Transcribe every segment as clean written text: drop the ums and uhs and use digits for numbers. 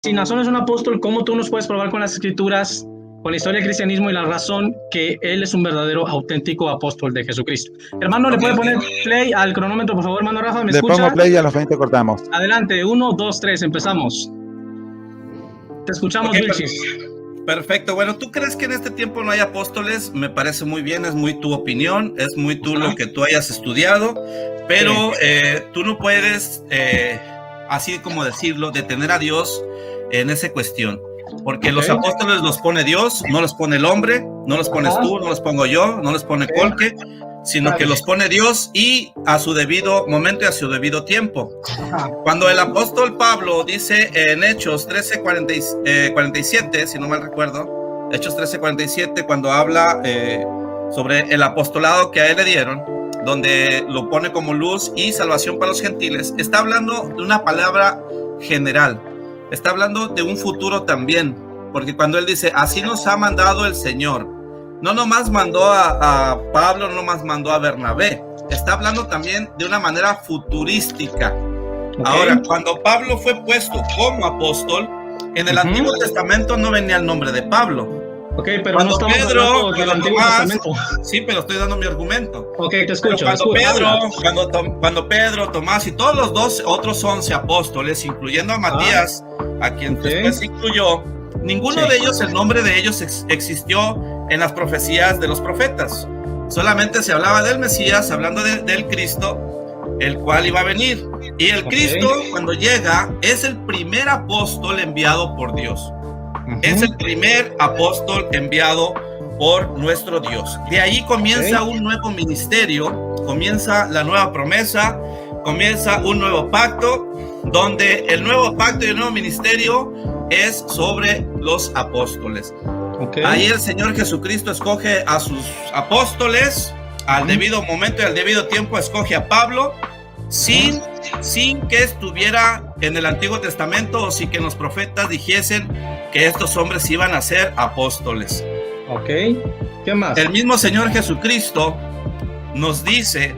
Si Nazón es un apóstol, ¿cómo tú nos puedes probar con las escrituras, con la historia del cristianismo y la razón que él es un verdadero, auténtico apóstol de Jesucristo? Hermano, ¿le puede poner play al cronómetro, por favor, hermano Rafa? ¿Me escucha? Le pongo play y a los 20 cortamos. Adelante, 1, 2, 3, empezamos. Te escuchamos, Vilchis. Perfecto. Bueno, ¿tú crees que en este tiempo no hay apóstoles? Me parece muy bien, es muy tu opinión, es muy tú lo que tú hayas estudiado, pero tú no puedes, así como decirlo, detener a Dios en esa cuestión. Porque los apóstoles los pone Dios, no los pone el hombre, no los pones tú, no los pongo yo, no los pone Colque, sino que los pone Dios y a su debido momento y a su debido tiempo. Cuando el apóstol Pablo dice en Hechos 13:47, si no mal recuerdo, Hechos 13:47, cuando habla sobre el apostolado que a él le dieron, donde lo pone como luz y salvación para los gentiles, está hablando de una palabra general. Está hablando de un futuro también, porque cuando él dice, así nos ha mandado el Señor, no nomás mandó a Pablo, no nomás mandó a Bernabé, está hablando también de una manera futurística. Ahora, cuando Pablo fue puesto como apóstol, en el Antiguo Testamento no venía el nombre de Pablo. Pero cuando no Pedro, del Antiguo Testamento. Sí, pero estoy dando mi argumento. Te escucho. Cuando Pedro, Tomás y todos los dos otros 11 apóstoles, incluyendo a Matías, a quien después incluyó, ninguno de ellos, el nombre de ellos existió en las profecías de los profetas. Solamente se hablaba del Mesías, hablando del Cristo, el cual iba a venir. Y el Cristo, cuando llega, es el primer apóstol enviado por Dios. Es el primer apóstol enviado por nuestro Dios. De ahí comienza un nuevo ministerio, comienza la nueva promesa, comienza un nuevo pacto, donde el nuevo pacto y el nuevo ministerio es sobre los apóstoles. Ahí el Señor Jesucristo escoge a sus apóstoles, al debido momento y al debido tiempo escoge a Pablo, sin que estuviera en el Antiguo Testamento o sin que los profetas dijesen que estos hombres iban a ser apóstoles. ¿Qué más? El mismo Señor Jesucristo nos dice,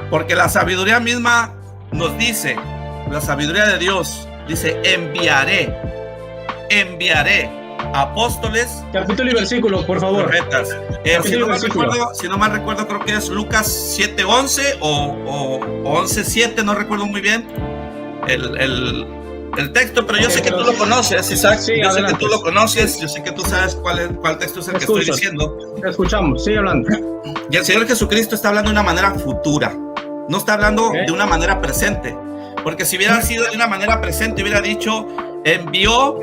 porque la sabiduría misma nos dice, la sabiduría de Dios dice, enviaré apóstoles. Capítulo y versículo, por favor. Profetas. Si no mal recuerdo, creo que es Lucas 7:11 o 11:7, no recuerdo muy bien el texto, pero yo sé que tú lo conoces, Isaac. Yo sé que tú lo conoces, yo sé que tú sabes cuál texto es el que estoy diciendo. Te escuchamos, sigue hablando. Y el Señor Jesucristo está hablando de una manera futura, no está hablando de una manera presente, porque si hubiera sido de una manera presente, hubiera dicho, envió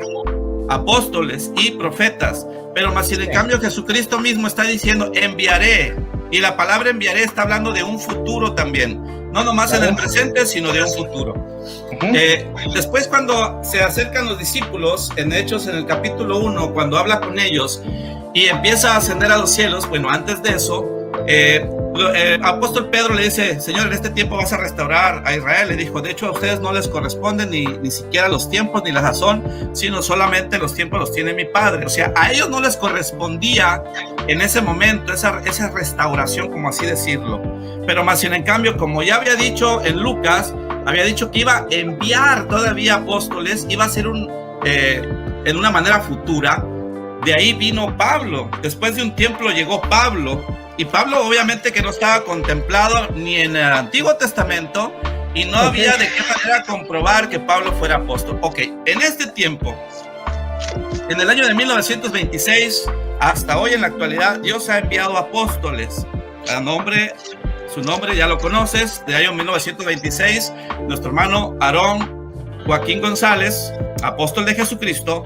apóstoles y profetas, pero más sin en cambio Jesucristo mismo está diciendo, enviaré, y la palabra enviaré está hablando de un futuro también, no nomás en el presente, sino de un futuro. Después, cuando se acercan los discípulos en Hechos, en el capítulo 1, cuando habla con ellos y empieza a ascender a los cielos, bueno, antes de eso, apóstol Pedro le dice, Señor, en este tiempo vas a restaurar a Israel. Le dijo, de hecho a ustedes no les corresponden ni siquiera los tiempos ni la sazón, sino solamente los tiempos los tiene mi Padre. O sea, a ellos no les correspondía en ese momento esa restauración, como así decirlo. Pero más bien, en cambio, como ya había dicho en Lucas, había dicho que iba a enviar todavía apóstoles, iba a ser en una manera futura. De ahí vino Pablo. Después de un tiempo llegó Pablo. Y Pablo obviamente que no estaba contemplado ni en el Antiguo Testamento y no había de qué manera comprobar que Pablo fuera apóstol. En este tiempo, en el año de 1926 hasta hoy en la actualidad, Dios ha enviado apóstoles. Su nombre ya lo conoces, del año 1926, nuestro hermano Aarón Joaquín González, apóstol de Jesucristo.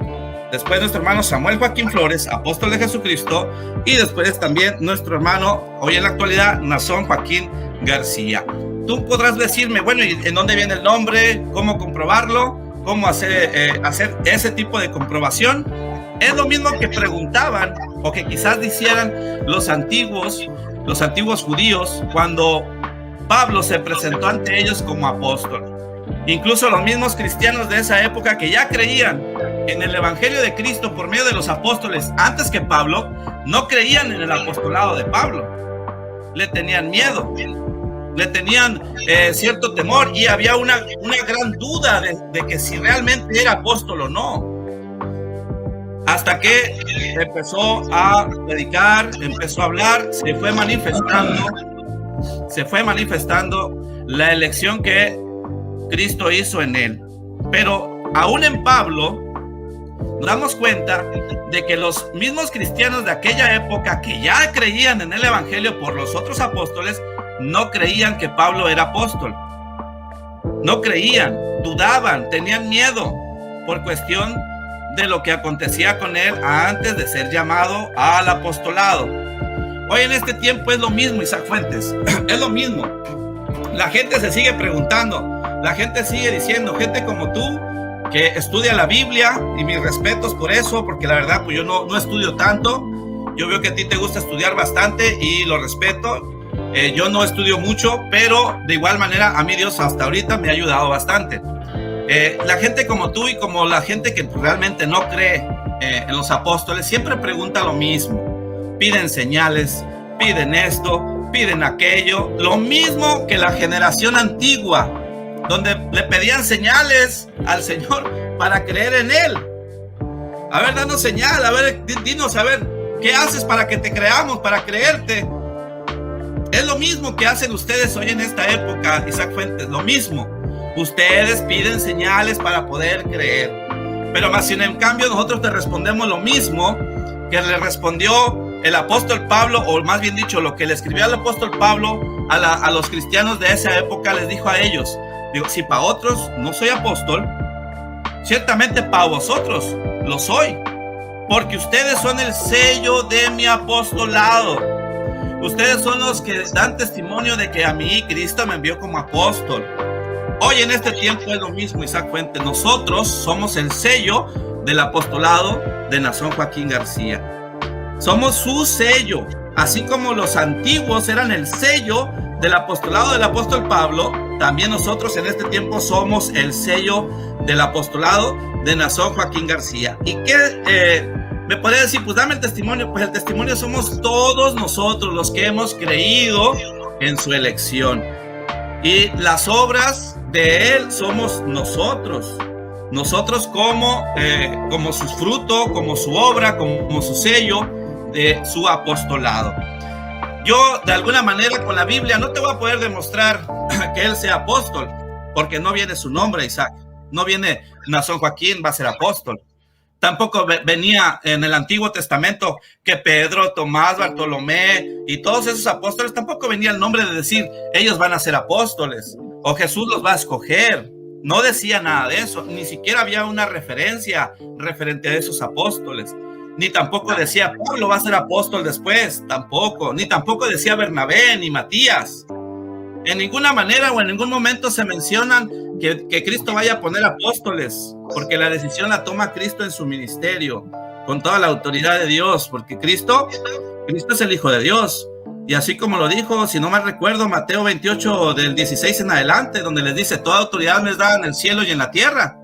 Después nuestro hermano Samuel Joaquín Flores, apóstol de Jesucristo, y después también nuestro hermano, hoy en la actualidad, Nazón Joaquín García. Tú podrás decirme, bueno, ¿y en dónde viene el nombre? ¿Cómo comprobarlo? ¿Cómo hacer ese tipo de comprobación? Es lo mismo que preguntaban, o que quizás hicieran los antiguos judíos, cuando Pablo se presentó ante ellos como apóstol. Incluso los mismos cristianos de esa época que ya creían en el evangelio de Cristo por medio de los apóstoles antes que Pablo, no creían en el apostolado de Pablo, le tenían miedo, le tenían cierto temor y había una gran duda de que si realmente era apóstol o no. Hasta que empezó a predicar, empezó a hablar, se fue manifestando la elección que Cristo hizo en él. Pero aún en Pablo nos damos cuenta de que los mismos cristianos de aquella época que ya creían en el evangelio por los otros apóstoles, no creían que Pablo era apóstol. No creían, dudaban, tenían miedo por cuestión de lo que acontecía con él antes de ser llamado al apostolado. Hoy en este tiempo es lo mismo, Isaac Fuentes, es lo mismo. La gente se sigue preguntando, la gente sigue diciendo, gente como tú que estudia la Biblia, y mis respetos por eso, porque la verdad pues yo no estudio tanto. Yo veo que a ti te gusta estudiar bastante y lo respeto. Yo no estudio mucho, pero de igual manera a mí Dios hasta ahorita me ha ayudado bastante. La gente como tú y como la gente que realmente no cree en los apóstoles siempre pregunta lo mismo. Piden señales, piden esto, piden aquello. Lo mismo que la generación antigua, donde le pedían señales al Señor para creer en Él. A ver, danos señal, a ver, dinos, a ver, ¿qué haces para que te creamos, para creerte? Es lo mismo que hacen ustedes hoy en esta época, Isaac Fuentes, lo mismo. Ustedes piden señales para poder creer. Pero más sin en cambio nosotros te respondemos lo mismo que le respondió el apóstol Pablo, o más bien dicho, lo que le escribió el apóstol Pablo a los cristianos de esa época. Les dijo a ellos, digo, si para otros no soy apóstol, ciertamente para vosotros lo soy, porque ustedes son el sello de mi apostolado. Ustedes son los que dan testimonio de que a mí Cristo me envió como apóstol. Hoy en este tiempo es lo mismo, Isaac Fuentes. Nosotros somos el sello del apostolado de Nazón Joaquín García. Somos su sello, así como los antiguos eran el sello del apostolado del apóstol Pablo. También nosotros en este tiempo somos el sello del apostolado de Nazón Joaquín García. ¿Y qué me podría decir? Pues dame el testimonio. Pues el testimonio somos todos nosotros los que hemos creído en su elección. Y las obras de Él somos nosotros. Nosotros como su fruto, como su obra, como su sello de su apostolado. Yo de alguna manera con la Biblia no te voy a poder demostrar que Él sea apóstol, porque no viene su nombre, Isaac. No viene Nazón Joaquín, va a ser apóstol. Tampoco venía en el Antiguo Testamento que Pedro, Tomás, Bartolomé y todos esos apóstoles, tampoco venía el nombre de decir ellos van a ser apóstoles o Jesús los va a escoger. No decía nada de eso, ni siquiera había una referencia referente a esos apóstoles. Ni tampoco decía Pablo va a ser apóstol después, tampoco. Ni tampoco decía Bernabé ni Matías. En ninguna manera o en ningún momento se mencionan que Cristo vaya a poner apóstoles, porque la decisión la toma Cristo en su ministerio, con toda la autoridad de Dios, porque Cristo es el Hijo de Dios. Y así como lo dijo, si no mal recuerdo, Mateo 28 del 16 en adelante, donde les dice, toda autoridad me es dada en el cielo y en la tierra.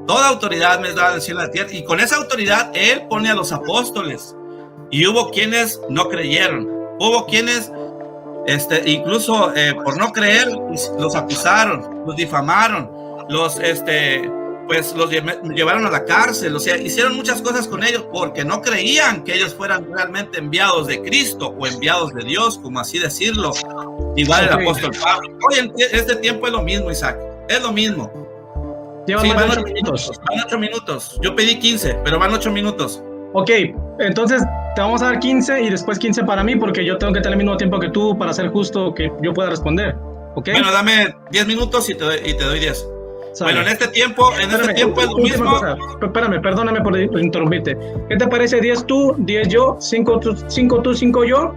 Toda autoridad me es dada en el cielo y en la tierra. Y con esa autoridad Él pone a los apóstoles. Y hubo quienes no creyeron. Hubo quienes incluso por no creer los acusaron, los difamaron, los llevaron a la cárcel. O sea, hicieron muchas cosas con ellos porque no creían que ellos fueran realmente enviados de Cristo o enviados de Dios, como así decirlo. Igual el apóstol Pablo. Hoy en este tiempo es lo mismo, Isaac, es lo mismo. Llevan más de 8 minutos. Van 8 minutos. Yo pedí 15, pero van 8 minutos. Ok, entonces te vamos a dar 15 y después 15 para mí, porque yo tengo que tener el mismo tiempo que tú para ser justo que yo pueda responder. ¿Okay? Bueno, dame 10 minutos y te doy 10. ¿Sabe? Bueno, en este tiempo es lo mismo. Espérame, perdóname por interrumpirte. ¿Qué te parece 10 tú, 10 yo, 5 tú, 5 yo?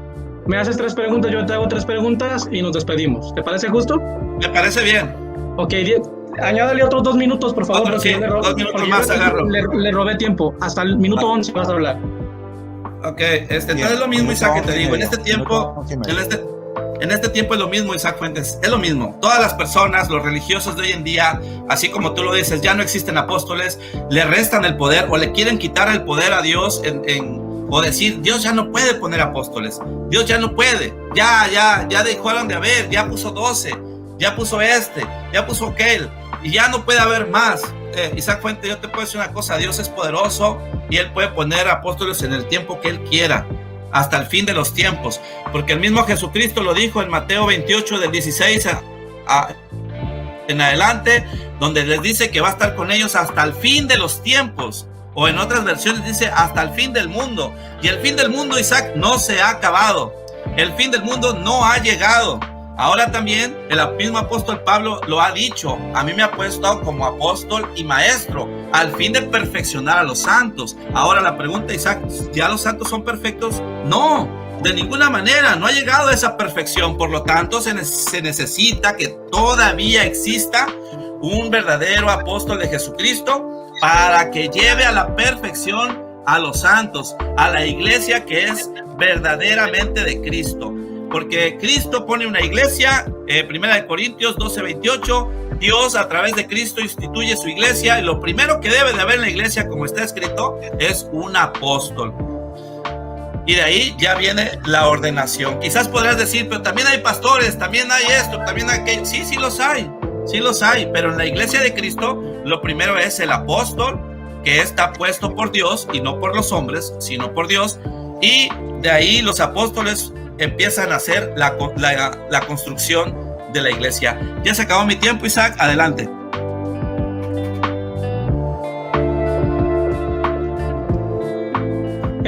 Me haces 3 preguntas, yo te hago 3 preguntas y nos despedimos. ¿Te parece justo? Me parece bien. Ok, añádale otros 2 minutos, por favor. Otro, sí, 2 minutos más agarro. Le robé tiempo. Hasta el minuto 11 vas a hablar. Ok, entonces es lo mismo, Isaac, que te digo. En este tiempo es lo mismo, Isaac Fuentes. Es lo mismo. Todas las personas, los religiosos de hoy en día, así como tú lo dices, ya no existen apóstoles, le restan el poder o le quieren quitar el poder a Dios en o decir, Dios ya no puede poner apóstoles, Dios ya no puede, ya dejaron de haber, ya puso 12, ya puso ya puso aquel, y ya no puede haber más. Isaac Fuente, yo te puedo decir una cosa, Dios es poderoso y Él puede poner apóstoles en el tiempo que Él quiera, hasta el fin de los tiempos, porque el mismo Jesucristo lo dijo en Mateo 28 del 16 en adelante, donde les dice que va a estar con ellos hasta el fin de los tiempos, o en otras versiones dice hasta el fin del mundo. Y el fin del mundo, Isaac, no se ha acabado, el fin del mundo no ha llegado. Ahora también el mismo apóstol Pablo lo ha dicho, a mí me ha puesto como apóstol y maestro al fin de perfeccionar a los santos. Ahora la pregunta, Isaac, ¿ya los santos son perfectos? No, de ninguna manera, no ha llegado a esa perfección. Por lo tanto, se necesita que todavía exista un verdadero apóstol de Jesucristo para que lleve a la perfección a los santos, a la iglesia que es verdaderamente de Cristo. Porque Cristo pone una iglesia, 1 Corintios 12:28, Dios a través de Cristo instituye su iglesia, y lo primero que debe de haber en la iglesia, como está escrito, es un apóstol. Y de ahí ya viene la ordenación. Quizás podrás decir, pero también hay pastores, también hay esto, también hay aquello. Sí, sí los hay, pero en la iglesia de Cristo, lo primero es el apóstol, que está puesto por Dios, y no por los hombres, sino por Dios, y de ahí los apóstoles empiezan a hacer la construcción de la iglesia. Ya se acabó mi tiempo, Isaac, adelante.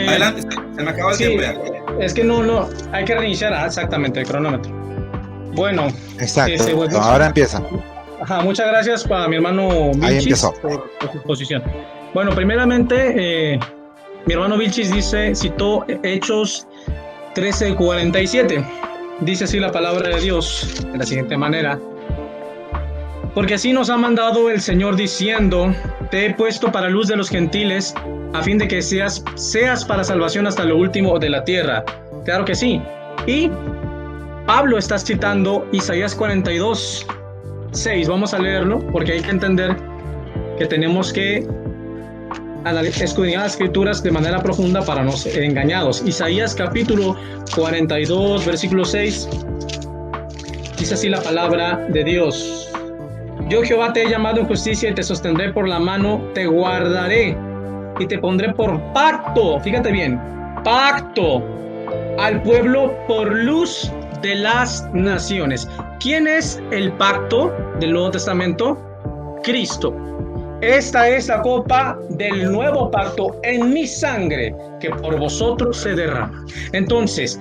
Adelante, se me acabó el tiempo ya. Es que no, hay que reiniciar exactamente el cronómetro. Bueno. Exacto, ahora empieza. Ajá, muchas gracias para mi hermano Vilchis por su exposición. Bueno, primeramente, mi hermano Vilchis citó Hechos 13:47. Dice así la palabra de Dios de la siguiente manera: porque así nos ha mandado el Señor diciendo, te he puesto para luz de los gentiles, a fin de que seas para salvación hasta lo último de la tierra. Claro que sí. Y Pablo está citando Isaías 42:6. Vamos a leerlo porque hay que entender que tenemos que escudriñar las escrituras de manera profunda para no ser engañados. Isaías capítulo 42 versículo 6 dice así la palabra de Dios: yo Jehová te he llamado en justicia y te sostendré por la mano, te guardaré y te pondré por pacto, fíjate bien, pacto al pueblo por luz de las naciones. ¿Quién es el pacto del Nuevo Testamento? Cristo. Esta es la copa del nuevo pacto en mi sangre, que por vosotros se derrama. Entonces,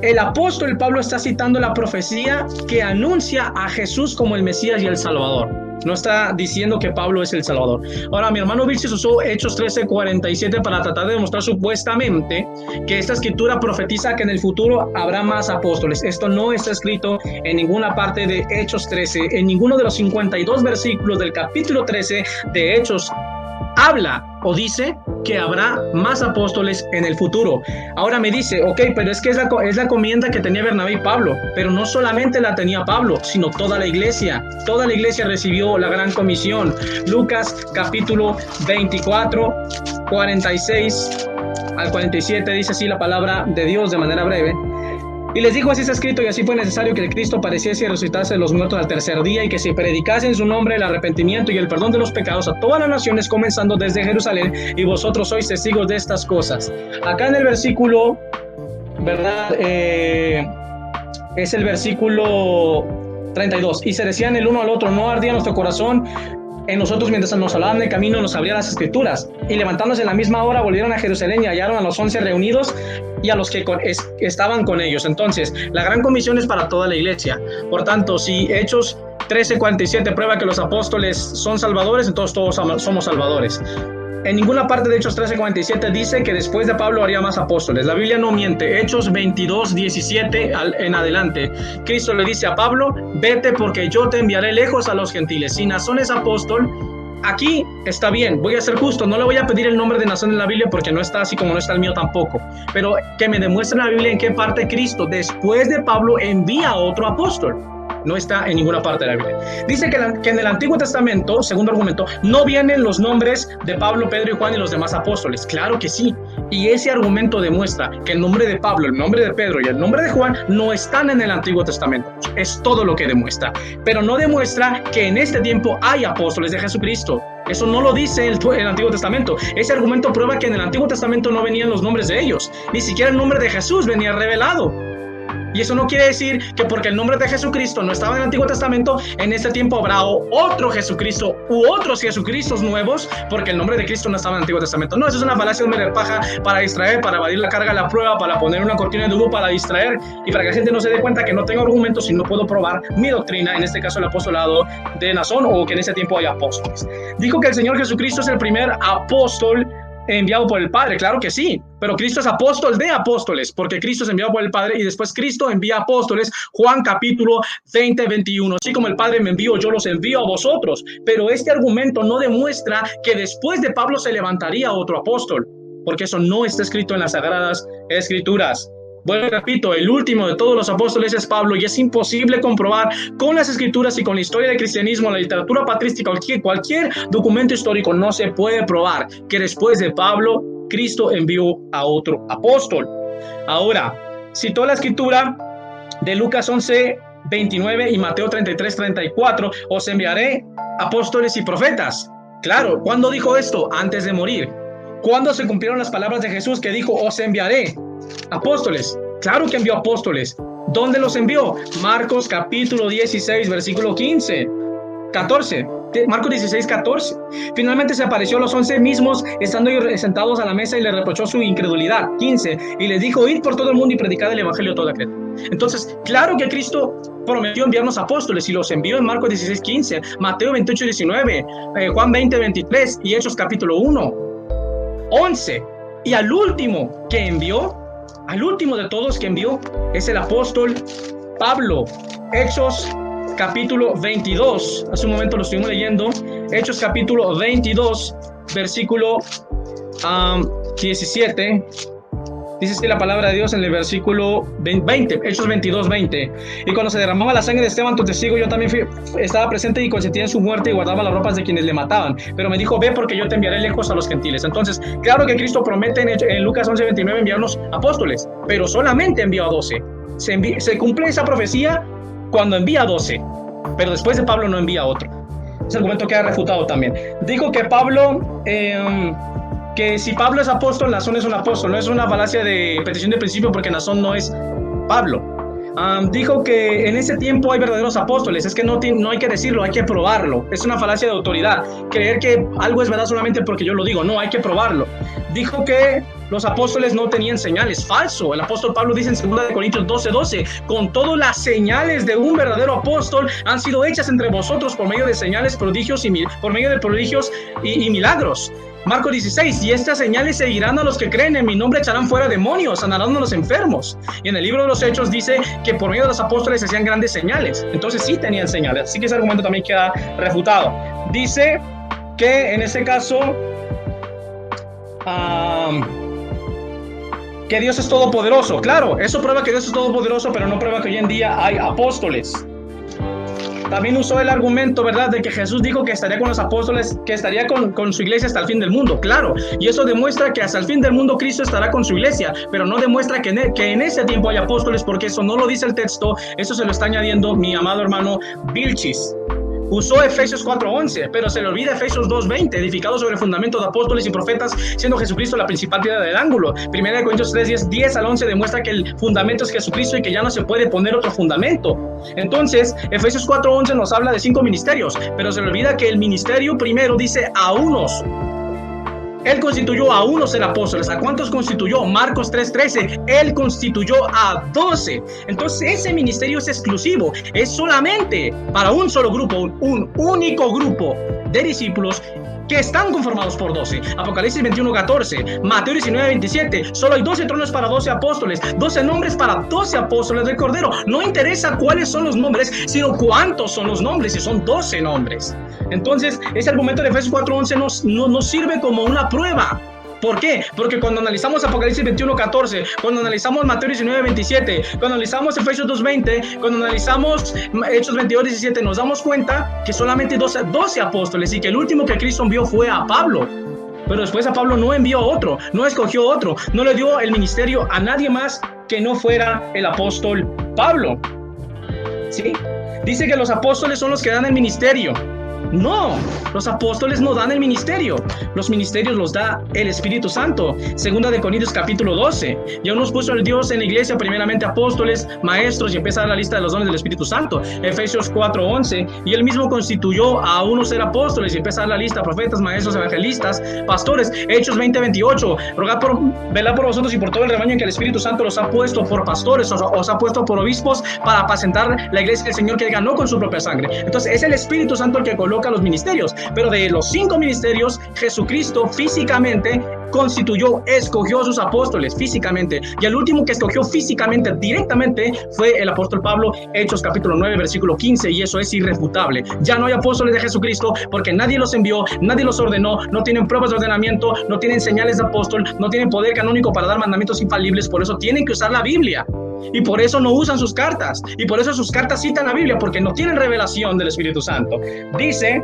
el apóstol Pablo está citando la profecía que anuncia a Jesús como el Mesías y el Salvador. No está diciendo que Pablo es el Salvador. Ahora, mi hermano Vilchis usó Hechos 13:47 para tratar de demostrar supuestamente que esta escritura profetiza que en el futuro habrá más apóstoles. Esto no está escrito en ninguna parte de Hechos 13. En ninguno de los 52 versículos del capítulo 13 de Hechos habla o dice que habrá más apóstoles en el futuro. Ahora me dice, ok, pero es que es la encomienda que tenía Bernabé y Pablo, pero no solamente la tenía Pablo, sino toda la iglesia recibió la gran comisión. Lucas capítulo 24, 46 al 47 dice así la palabra de Dios de manera breve. Y les dijo, así está escrito, y así fue necesario que el Cristo padeciese y resucitase de los muertos al tercer día, y que se predicase en su nombre el arrepentimiento y el perdón de los pecados a todas las naciones, comenzando desde Jerusalén, y vosotros sois testigos de estas cosas. Acá en el versículo, ¿verdad? Es el versículo 32. Y se decían el uno al otro, no ardía nuestro corazón en nosotros mientras nos hablaban de camino, nos abría las escrituras. Y levantándose en la misma hora, volvieron a Jerusalén y hallaron a los 11 reunidos y a los que estaban con ellos. Entonces, la gran comisión es para toda la iglesia. Por tanto, si Hechos 13:47 prueba que los apóstoles son salvadores, entonces todos somos salvadores. En ninguna parte de Hechos 13:47 dice que después de Pablo haría más apóstoles. La Biblia no miente. Hechos 22:17 en adelante, Cristo le dice a Pablo, vete porque yo te enviaré lejos a los gentiles. Si Naasón es apóstol, aquí está bien, voy a ser justo, no le voy a pedir el nombre de Naasón en la Biblia porque no está, así como no está el mío tampoco, pero que me demuestre en la Biblia en qué parte Cristo después de Pablo envía a otro apóstol. no está en ninguna parte de la Biblia. Dice que en el Antiguo Testamento, segundo argumento, no vienen los nombres de Pablo, Pedro y Juan y los demás apóstoles. Claro que sí. Y ese argumento demuestra que el nombre de Pablo, el nombre de Pedro y el nombre de Juan no están en el Antiguo Testamento. Es todo lo que demuestra. Pero no demuestra que en este tiempo hay apóstoles de Jesucristo. Eso no lo dice el Antiguo Testamento. Ese argumento prueba que en el Antiguo Testamento no venían los nombres de ellos. Ni siquiera el nombre de Jesús venía revelado. Y eso no quiere decir que porque el nombre de Jesucristo no estaba en el Antiguo Testamento, en este tiempo habrá otro Jesucristo u otros Jesucristos nuevos, porque el nombre de Cristo no estaba en el Antiguo Testamento. No, eso es una falacia de paja para distraer, para evadir la carga de la prueba, para poner una cortina de humo, para distraer y para que la gente no se dé cuenta que no tengo argumentos y no puedo probar mi doctrina, en este caso el apostolado de Nazón, o que en ese tiempo hay apóstoles. Dijo que el Señor Jesucristo es el primer apóstol enviado por el Padre. Claro que sí, pero Cristo es apóstol de apóstoles, porque Cristo es enviado por el Padre y después Cristo envía apóstoles. Juan capítulo 20, 21. Así como el Padre me envió, yo los envío a vosotros. Pero este argumento no demuestra que después de Pablo se levantaría otro apóstol, porque eso no está escrito en las Sagradas Escrituras. Bueno, repito, el último de todos los apóstoles es Pablo, y es imposible comprobar con las escrituras y con la historia del cristianismo, la literatura patrística, cualquier documento histórico, no se puede probar que después de Pablo, Cristo envió a otro apóstol. Ahora, citó la escritura de Lucas 11, 29 y Mateo 33, 34, os enviaré apóstoles y profetas. Claro, ¿cuándo dijo esto? Antes de morir. ¿Cuándo se cumplieron las palabras de Jesús que dijo, os enviaré apóstoles? Claro que envió apóstoles. ¿Dónde los envió? Marcos capítulo 16, versículo 14. Marcos 16, 14. Finalmente se apareció a los 11 mismos, estando sentados a la mesa, y le reprochó su incredulidad. 15. Y les dijo, id por todo el mundo y predicad el evangelio a toda criatura. Entonces, claro que Cristo prometió enviarnos apóstoles y los envió en Marcos 16, 15, Mateo 28, 19, Juan 20, 23 y Hechos capítulo 1. 11. Y al último que envió, al último de todos que envió, es el apóstol Pablo. Hechos capítulo 22, hace un momento lo estuvimos leyendo, Hechos capítulo 22, versículo 17, dice así la palabra de Dios en el versículo 20, Hechos 22, 20. Y cuando se derramaba la sangre de Esteban, tu testigo, yo también estaba presente y consentía en su muerte y guardaba las ropas de quienes le mataban. Pero me dijo, ve, porque yo te enviaré lejos a los gentiles. Entonces, claro que Cristo promete en Lucas 11, 29 enviarnos apóstoles, pero solamente envió a 12. Se cumple esa profecía cuando envía a 12, pero después de Pablo no envía a otro. Ese argumento queda refutado también. Dijo que Pablo... que si Pablo es apóstol, Nazón es un apóstol. No es una falacia de petición de principio, porque Nazón no es Pablo. Dijo que en ese tiempo hay verdaderos apóstoles. Es que no hay que decirlo, hay que probarlo. Es una falacia de autoridad. Creer que algo es verdad solamente porque yo lo digo. No, hay que probarlo. Dijo que los apóstoles no tenían señales. Falso. El apóstol Pablo dice en 2 Corintios 12, 12, con todas las señales de un verdadero apóstol han sido hechas entre vosotros por medio de señales, prodigios y milagros. Marcos 16, y estas señales seguirán a los que creen, en mi nombre echarán fuera demonios, sanarán a los enfermos. Y en el libro de los Hechos dice que por medio de los apóstoles se hacían grandes señales. Entonces sí tenían señales, así que ese argumento también queda refutado. Dice que en ese caso que Dios es todopoderoso. Claro, eso prueba que Dios es todopoderoso, pero no prueba que hoy en día hay apóstoles. También usó el argumento, ¿verdad?, de que Jesús dijo que estaría con los apóstoles, que estaría con su iglesia hasta el fin del mundo. Claro, y eso demuestra que hasta el fin del mundo Cristo estará con su iglesia, pero no demuestra que en ese tiempo hay apóstoles, porque eso no lo dice el texto. Eso se lo está añadiendo mi amado hermano Vilchis. Usó Efesios 4:11, pero se le olvida Efesios 2:20, edificado sobre el fundamento de apóstoles y profetas, siendo Jesucristo la principal piedra del ángulo. 1 Corintios 3:10, 10 al 11 demuestra que el fundamento es Jesucristo y que ya no se puede poner otro fundamento. Entonces, Efesios 4:11 nos habla de 5 ministerios, pero se le olvida que el ministerio primero dice a unos. Él constituyó a unos ser apóstoles. ¿A cuántos constituyó? Marcos 3:13. Él constituyó a 12. Entonces ese ministerio es exclusivo. Es solamente para un solo grupo, un único grupo de discípulos que están conformados por 12. Apocalipsis 21:14. Mateo 19:27. Solo hay 12 tronos para 12 apóstoles. 12 nombres para 12 apóstoles del Cordero. No interesa cuáles son los nombres, sino cuántos son los nombres, y son 12 nombres. Entonces, ese argumento de Efesios 4:11 nos sirve como una prueba ¿Por qué? Porque cuando analizamos Apocalipsis 21:14, cuando analizamos Mateo 19:27, cuando analizamos Efesios 2:20, cuando analizamos Hechos 22:17, nos damos cuenta que solamente 12 apóstoles y que el último que Cristo envió fue a Pablo. Pero después a Pablo no envió otro, no escogió otro, no le dio el ministerio a nadie más que no fuera el apóstol Pablo. ¿Sí? Dice que los apóstoles son los que dan el ministerio. No, los apóstoles no dan el ministerio. Los ministerios los da el Espíritu Santo. Segunda de Corintios capítulo 12. Ya nos puso el Dios en la iglesia primeramente apóstoles, maestros, y empieza a dar la lista de los dones del Espíritu Santo. Efesios 4:11. Y él mismo constituyó a unos ser apóstoles y empieza a dar la lista: profetas, maestros, evangelistas, pastores. Hechos 20:28. Velad por vosotros y por todo el rebaño en que el Espíritu Santo los ha puesto por pastores, os ha puesto por obispos para apacentar la iglesia del Señor que ganó con su propia sangre. Entonces es el Espíritu Santo el que coloca los ministerios, pero de los 5 ministerios, Jesucristo físicamente constituyó, escogió a sus apóstoles físicamente, y el último que escogió físicamente, directamente, fue el apóstol Pablo. Hechos capítulo 9, versículo 15, y eso es irrefutable. Ya no hay apóstoles de Jesucristo porque nadie los envió, nadie los ordenó, no tienen pruebas de ordenamiento, no tienen señales de apóstol, no tienen poder canónico para dar mandamientos infalibles, por eso tienen que usar la Biblia. Y por eso no usan sus cartas, y por eso sus cartas citan la Biblia, porque no tienen revelación del Espíritu Santo. Dice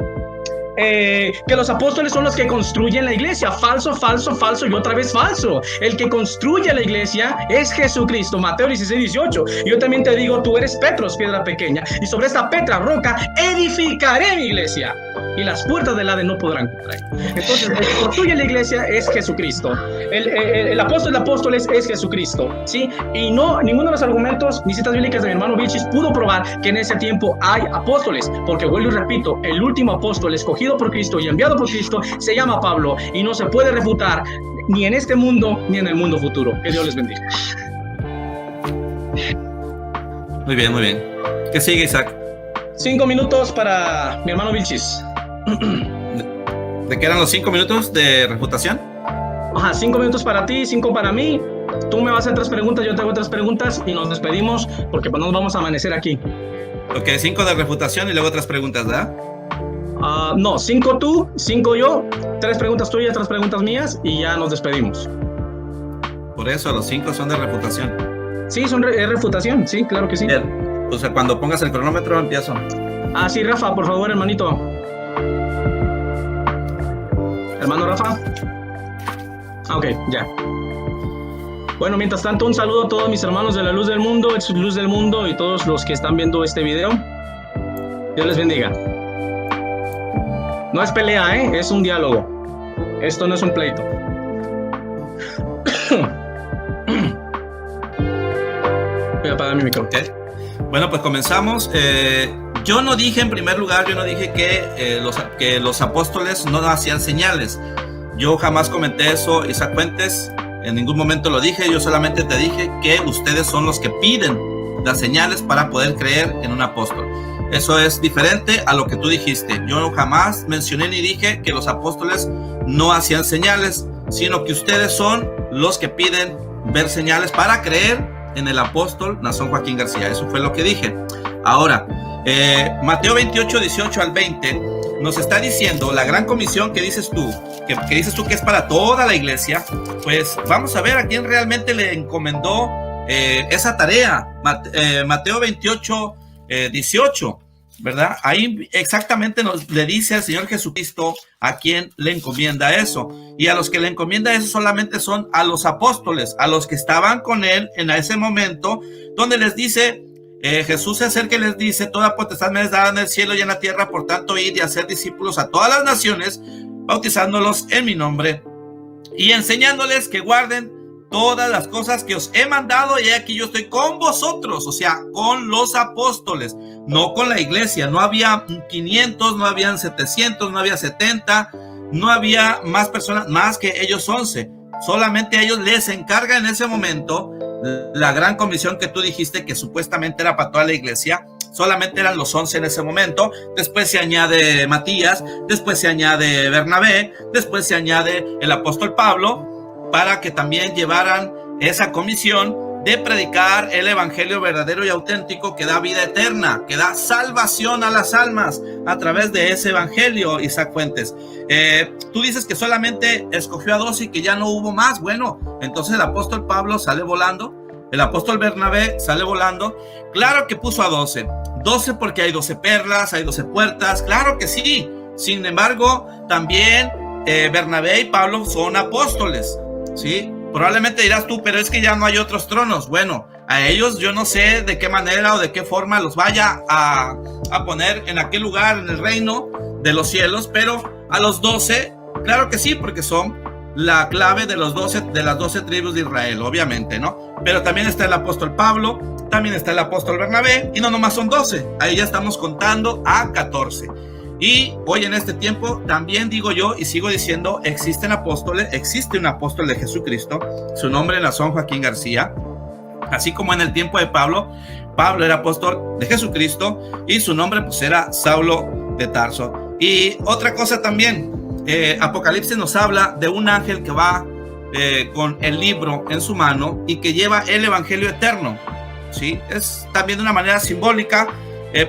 que los apóstoles son los que construyen la iglesia. Falso, falso, falso y otra vez falso. El que construye la iglesia es Jesucristo. Mateo 16:18. Yo también te digo, tú eres Petros, piedra pequeña, y sobre esta Petra, roca, edificaré mi iglesia, y las puertas del Hades no podrán contra ella. Entonces, el que construye la iglesia es Jesucristo. El apóstol de apóstoles es Jesucristo, ¿sí? Y no, ninguno de los argumentos ni citas bíblicas de mi hermano Vilchis pudo probar que en ese tiempo hay apóstoles, porque vuelvo y repito, el último apóstol escogido por Cristo y enviado por Cristo se llama Pablo, y no se puede refutar ni en este mundo ni en el mundo futuro. Que Dios les bendiga. Muy bien, muy bien. ¿Qué sigue, Isaac? 5 minutos para mi hermano Vilchis. ¿De qué eran los 5 minutos de refutación? Ajá, 5 minutos para ti, 5 para mí. Tú me vas a hacer 3 preguntas, yo te hago 3 preguntas y nos despedimos porque pues no nos vamos a amanecer aquí. Ok, 5 de refutación y luego 3 preguntas, ¿verdad? No, 5 tú, 5 yo, 3 preguntas tuyas, 3 preguntas mías y ya nos despedimos. Por eso, los 5 son de refutación. Sí, es refutación, sí, claro que sí. Bien. O sea, cuando pongas el cronómetro, empiezo. Sí, Rafa, por favor, hermanito. Hermano Rafa. Ok, ya. Bueno, mientras tanto, un saludo a todos mis hermanos de la Luz del Mundo, Luz del Mundo, y todos los que están viendo este video. Dios les bendiga. No es pelea, es un diálogo. Esto no es un pleito. Voy a apagar mi micrófono. Okay. Bueno, pues comenzamos. Yo no dije, en primer lugar, que los apóstoles no hacían señales. Yo jamás comenté eso, Isaac Fuentes. En ningún momento lo dije. Yo solamente te dije que ustedes son los que piden las señales para poder creer en un apóstol. Eso es diferente a lo que tú dijiste. Yo jamás mencioné ni dije que los apóstoles no hacían señales, sino que ustedes son los que piden ver señales para creer en el apóstol Naasón Joaquín García. Eso fue lo que dije. Ahora, Mateo 28, 18 al 20 nos está diciendo la gran comisión que dices tú, que dices tú que es para toda la iglesia. Pues vamos a ver a quién realmente le encomendó esa tarea. Mateo 28, 18, ¿verdad? Ahí exactamente le dice al Señor Jesucristo a quién le encomienda eso, y a los que le encomienda eso solamente son a los apóstoles, a los que estaban con él en ese momento, donde les dice, Jesús se acerca y les dice: toda potestad me es dada en el cielo y en la tierra, por tanto id y hacer discípulos a todas las naciones, bautizándolos en mi nombre y enseñándoles que guarden todas las cosas que os he mandado, y aquí yo estoy con vosotros. O sea, con los apóstoles, no con la iglesia. No había 500, no habían 700, no había 70, no había más personas, más que ellos 11. Solamente a ellos les encarga en ese momento la gran comisión que tú dijiste que supuestamente era para toda la iglesia. Solamente eran los 11 en ese momento. Después se añade Matías, después se añade Bernabé, después se añade el apóstol Pablo, para que también llevaran esa comisión de predicar el evangelio verdadero y auténtico que da vida eterna, que da salvación a las almas a través de ese evangelio. Isaac Fuentes, tú dices que solamente escogió a 12 y que ya no hubo más. Bueno, entonces el apóstol Pablo sale volando, el apóstol Bernabé sale volando. Claro que puso a 12 porque hay 12 perlas, hay 12 puertas, claro que sí. Sin embargo, también Bernabé y Pablo son apóstoles, ¿sí? Probablemente dirás tú, pero es que ya no hay otros tronos. Bueno, a ellos yo no sé de qué manera o de qué forma los vaya a poner en aquel lugar, en el reino de los cielos, pero a los 12, claro que sí, porque son la clave de las 12 tribus de Israel, obviamente, ¿no? Pero también está el apóstol Pablo, también está el apóstol Bernabé, y no nomás son 12, ahí ya estamos contando a 14. Y hoy en este tiempo también digo yo y sigo diciendo, existen apóstoles, existe un apóstol de Jesucristo, su nombre era San Joaquín García, así como en el tiempo de Pablo era apóstol de Jesucristo y su nombre pues era Saulo de Tarso. Y otra cosa también, Apocalipsis nos habla de un ángel que va con el libro en su mano y que lleva el evangelio eterno, ¿sí? Es también de una manera simbólica.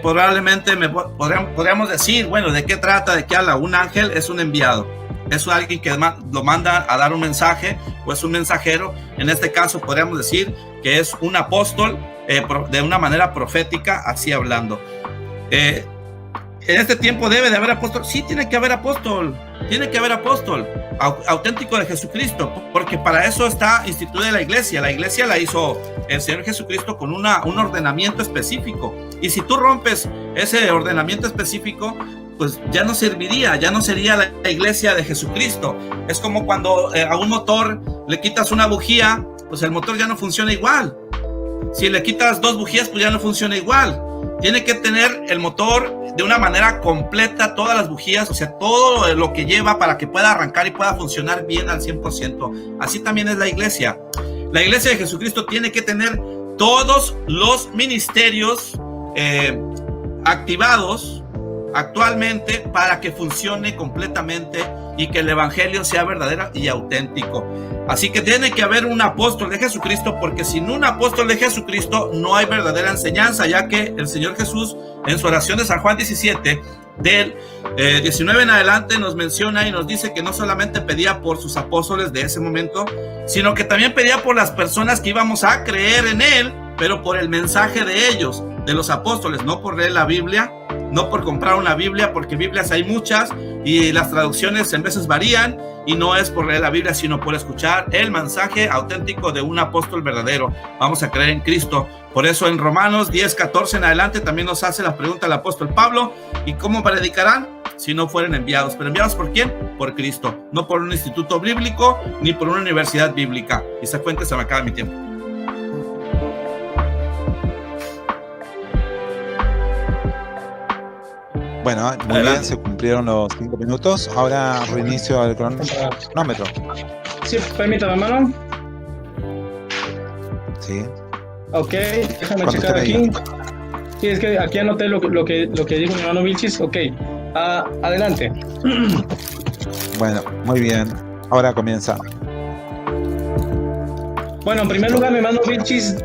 Probablemente podríamos decir, bueno, ¿de qué trata? ¿De qué habla? Un ángel es un enviado, es alguien que lo manda a dar un mensaje, o es un mensajero. En este caso podríamos decir que es un apóstol, de una manera profética, así hablando. En este tiempo debe de haber apóstol. Sí, tiene que haber apóstol auténtico de Jesucristo, porque para eso está instituida la iglesia. La iglesia la hizo el Señor Jesucristo con un ordenamiento específico, y si tú rompes ese ordenamiento específico, pues ya no serviría, ya no sería la iglesia de Jesucristo. Es como cuando a un motor le quitas una bujía, pues el motor ya no funciona igual. Si le quitas 2 bujías, pues ya no funciona igual. Tiene que tener el motor de una manera completa, todas las bujías, o sea, todo lo que lleva para que pueda arrancar y pueda funcionar bien al 100%. Así también es la iglesia. La iglesia de Jesucristo tiene que tener todos los ministerios activados actualmente para que funcione completamente y que el evangelio sea verdadero y auténtico. Así que tiene que haber un apóstol de Jesucristo, porque sin un apóstol de Jesucristo no hay verdadera enseñanza, ya que el Señor Jesús en su oración de San Juan 17 del 19 en adelante nos menciona y nos dice que no solamente pedía por sus apóstoles de ese momento, sino que también pedía por las personas que íbamos a creer en él, pero por el mensaje de ellos, de los apóstoles, no por leer la Biblia, no por comprar una Biblia, porque Biblias hay muchas y las traducciones en veces varían, y no es por leer la Biblia, sino por escuchar el mensaje auténtico de un apóstol verdadero. Vamos a creer en Cristo. Por eso en Romanos 10:14 en adelante también nos hace la pregunta el apóstol Pablo: ¿y cómo predicarán si no fueren enviados? ¿Pero enviados por quién? Por Cristo, no por un instituto bíblico ni por una universidad bíblica. Isaac Fuentes, se me acaba mi tiempo. Bueno, muy bien, se cumplieron los 5 minutos. Ahora reinicio el cronómetro. Sí, permítame, hermano. Sí. Ok, déjame checar aquí. Sí, es que aquí anoté lo que dijo mi hermano Vilchis. Ok, adelante. Bueno, muy bien. Ahora comienza. Bueno, en primer lugar, mi hermano Vilchis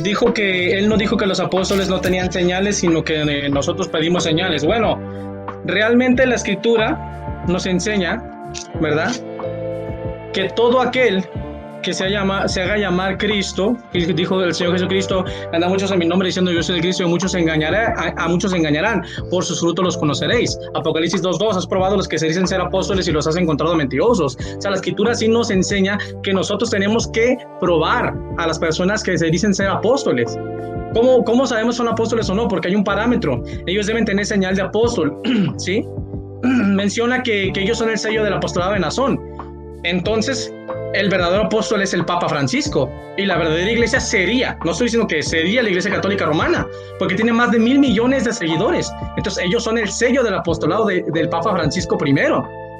dijo que él no dijo que los apóstoles no tenían señales, sino que nosotros pedimos señales. Bueno, realmente la Escritura nos enseña, ¿verdad?, que todo aquel que se haga llamar Cristo, y dijo el Señor Jesucristo, anda muchos en mi nombre diciendo yo soy el Cristo, y muchos a muchos engañarán, por sus frutos los conoceréis. Apocalipsis 2:2, has probado los que se dicen ser apóstoles y los has encontrado mentirosos. O sea, la Escritura sí nos enseña que nosotros tenemos que probar a las personas que se dicen ser apóstoles. ¿Cómo sabemos si son apóstoles o no? Porque hay un parámetro. Ellos deben tener señal de apóstol, ¿sí? Menciona que ellos son el sello del apostolado de Nazón. Entonces, el verdadero apóstol es el Papa Francisco, y la verdadera iglesia sería, no estoy diciendo que sería la Iglesia Católica Romana, porque tiene más de 1,000 millones de seguidores. Entonces ellos son el sello del apostolado del Papa Francisco I.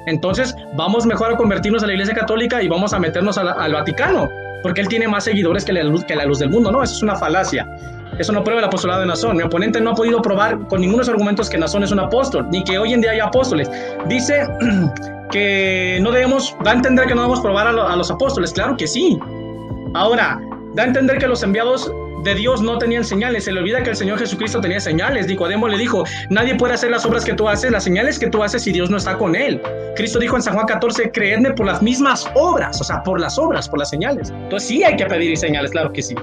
Entonces vamos mejor a convertirnos a la Iglesia Católica y vamos a meternos al Vaticano, porque él tiene más seguidores que la luz del mundo. No, eso es una falacia. Eso no prueba el apostolado de Nazón. Mi oponente no ha podido probar con ninguno de los argumentos que Nazón es un apóstol, ni que hoy en día hay apóstoles. Dice que no debemos, da a entender que no debemos probar a los apóstoles. Claro que sí. Ahora, Da a entender que los enviados de Dios no tenían señales. Se le olvida que el Señor Jesucristo tenía señales. Nicodemo le dijo, nadie puede hacer las obras que tú haces, las señales que tú haces si Dios no está con él. Cristo dijo en San Juan 14, creedme por las mismas obras, o sea, por las obras, por las señales. Entonces sí hay que pedir señales, claro que sí.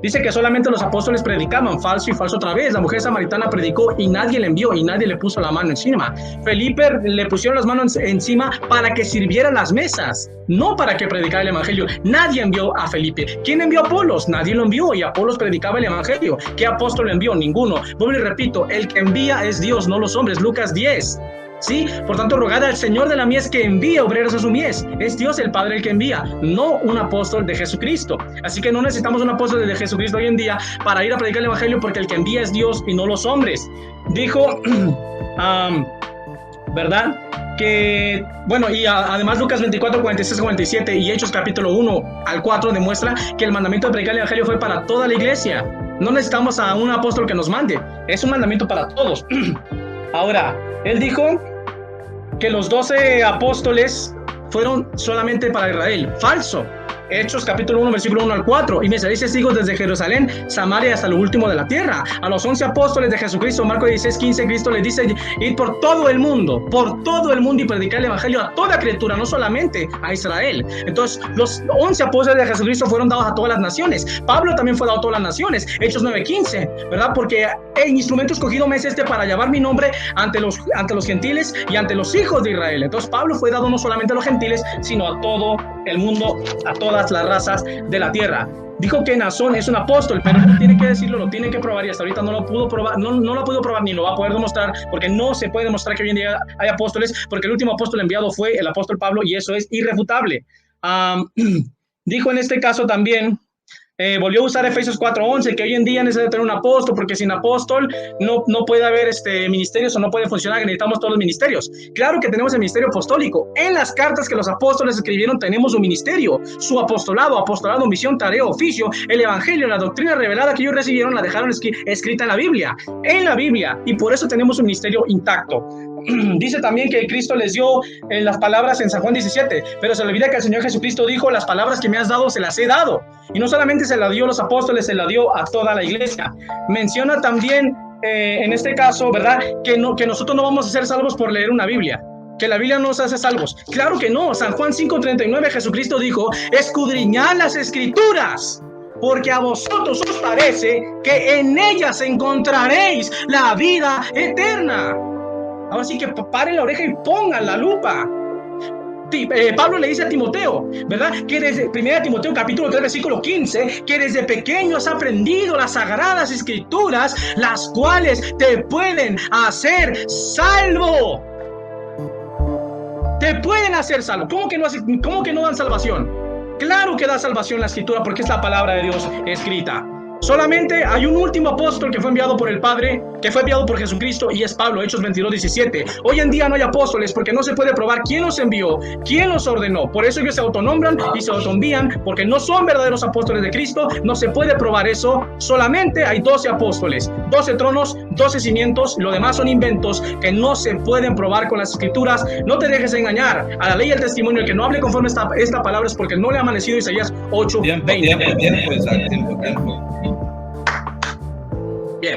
Dice que solamente los apóstoles predicaban, falso y falso otra vez. La mujer samaritana predicó y nadie le envió y nadie le puso la mano encima. Felipe le pusieron las manos encima para que sirviera las mesas, no para que predicara el evangelio. Nadie envió a Felipe. ¿Quién envió a Apolos? Nadie lo envió y Apolos predicaba el evangelio. ¿Qué apóstol le envió? Ninguno. Vuelvo y repito, el que envía es Dios, no los hombres. Lucas 10. ¿Sí? Por tanto, rogad al Señor de la mies que envíe obreros a su mies. Es Dios el Padre el que envía, no un apóstol de Jesucristo. Así que no necesitamos un apóstol de Jesucristo hoy en día para ir a predicar el evangelio, porque el que envía es Dios y no los hombres. Dijo, ¿verdad? Que, bueno, y además Lucas 24, 46, 47 y Hechos capítulo 1 al 4 demuestra que el mandamiento de predicar el evangelio fue para toda la iglesia. No necesitamos a un apóstol que nos mande, es un mandamiento para todos. Ahora, él dijo que los 12 apóstoles fueron solamente para Israel. Falso. Hechos capítulo 1, versículo 1 al 4. Y me seréis testigos desde Jerusalén, Samaria hasta lo último de la tierra. A los 11 apóstoles de Jesucristo, Marcos 16, 15, Cristo les dice, id por todo el mundo y predicar el evangelio a toda criatura, no solamente a Israel. Entonces, los 11 apóstoles de Jesucristo fueron dados a todas las naciones. Pablo también fue dado a todas las naciones. Hechos 9, 15, ¿verdad? Porque el instrumento escogido me es este para llevar mi nombre ante los gentiles y ante los hijos de Israel. Entonces, Pablo fue dado no solamente a los gentiles, sino a todo el mundo, a todas las razas de la tierra. Dijo que Naasón es un apóstol, pero no tiene que decirlo, lo tiene que probar, y hasta ahorita no lo pudo probar, no lo pudo probar ni lo va a poder demostrar, porque no se puede demostrar que hoy en día hay apóstoles, porque el último apóstol enviado fue el apóstol Pablo, y eso es irrefutable. Dijo en este caso también, volvió a usar Efesios 4:11, que hoy en día necesita tener un apóstol, porque sin apóstol no puede haber ministerios o no puede funcionar, necesitamos todos los ministerios. Claro que tenemos el ministerio apostólico. En las cartas que los apóstoles escribieron tenemos un ministerio, su apostolado, misión, tarea, oficio, el evangelio, la doctrina revelada que ellos recibieron la dejaron escrita en la Biblia, y por eso tenemos un ministerio intacto. Dice también que Cristo les dio las palabras en San Juan 17, pero se le olvida que el Señor Jesucristo dijo, las palabras que me has dado se las he dado, y no solamente se la dio a los apóstoles, se la dio a toda la iglesia. Menciona también en este caso, ¿verdad? Que nosotros no vamos a ser salvos por leer una Biblia, que la Biblia nos hace salvos. Claro que no. San Juan 5:39, Jesucristo dijo, escudriñad las escrituras, porque a vosotros os parece que en ellas encontraréis la vida eterna. Ahora sí que paren la oreja y pongan la lupa. Pablo le dice a Timoteo, ¿verdad? Que desde 1 Timoteo capítulo 3 versículo 15, que desde pequeño has aprendido las sagradas escrituras, las cuales te pueden hacer salvo. Te pueden hacer salvo. ¿Cómo que no dan salvación? Claro que da salvación la escritura, porque es la palabra de Dios escrita. Solamente hay un último apóstol que fue enviado por el Padre, que fue enviado por Jesucristo, y es Pablo, Hechos 22:17. Hoy en día no hay apóstoles porque no se puede probar quién los envió, quién los ordenó. Por eso ellos se autonombran y se autoenvían, porque no son verdaderos apóstoles de Cristo. No se puede probar eso. Solamente hay 12 apóstoles, 12 tronos, 12 cimientos. Lo demás son inventos que no se pueden probar con las escrituras. No te dejes engañar. A la ley y al testimonio, el que no hable conforme esta palabra es porque no le ha amanecido. Isaías 8:20. Tiempo. Bien.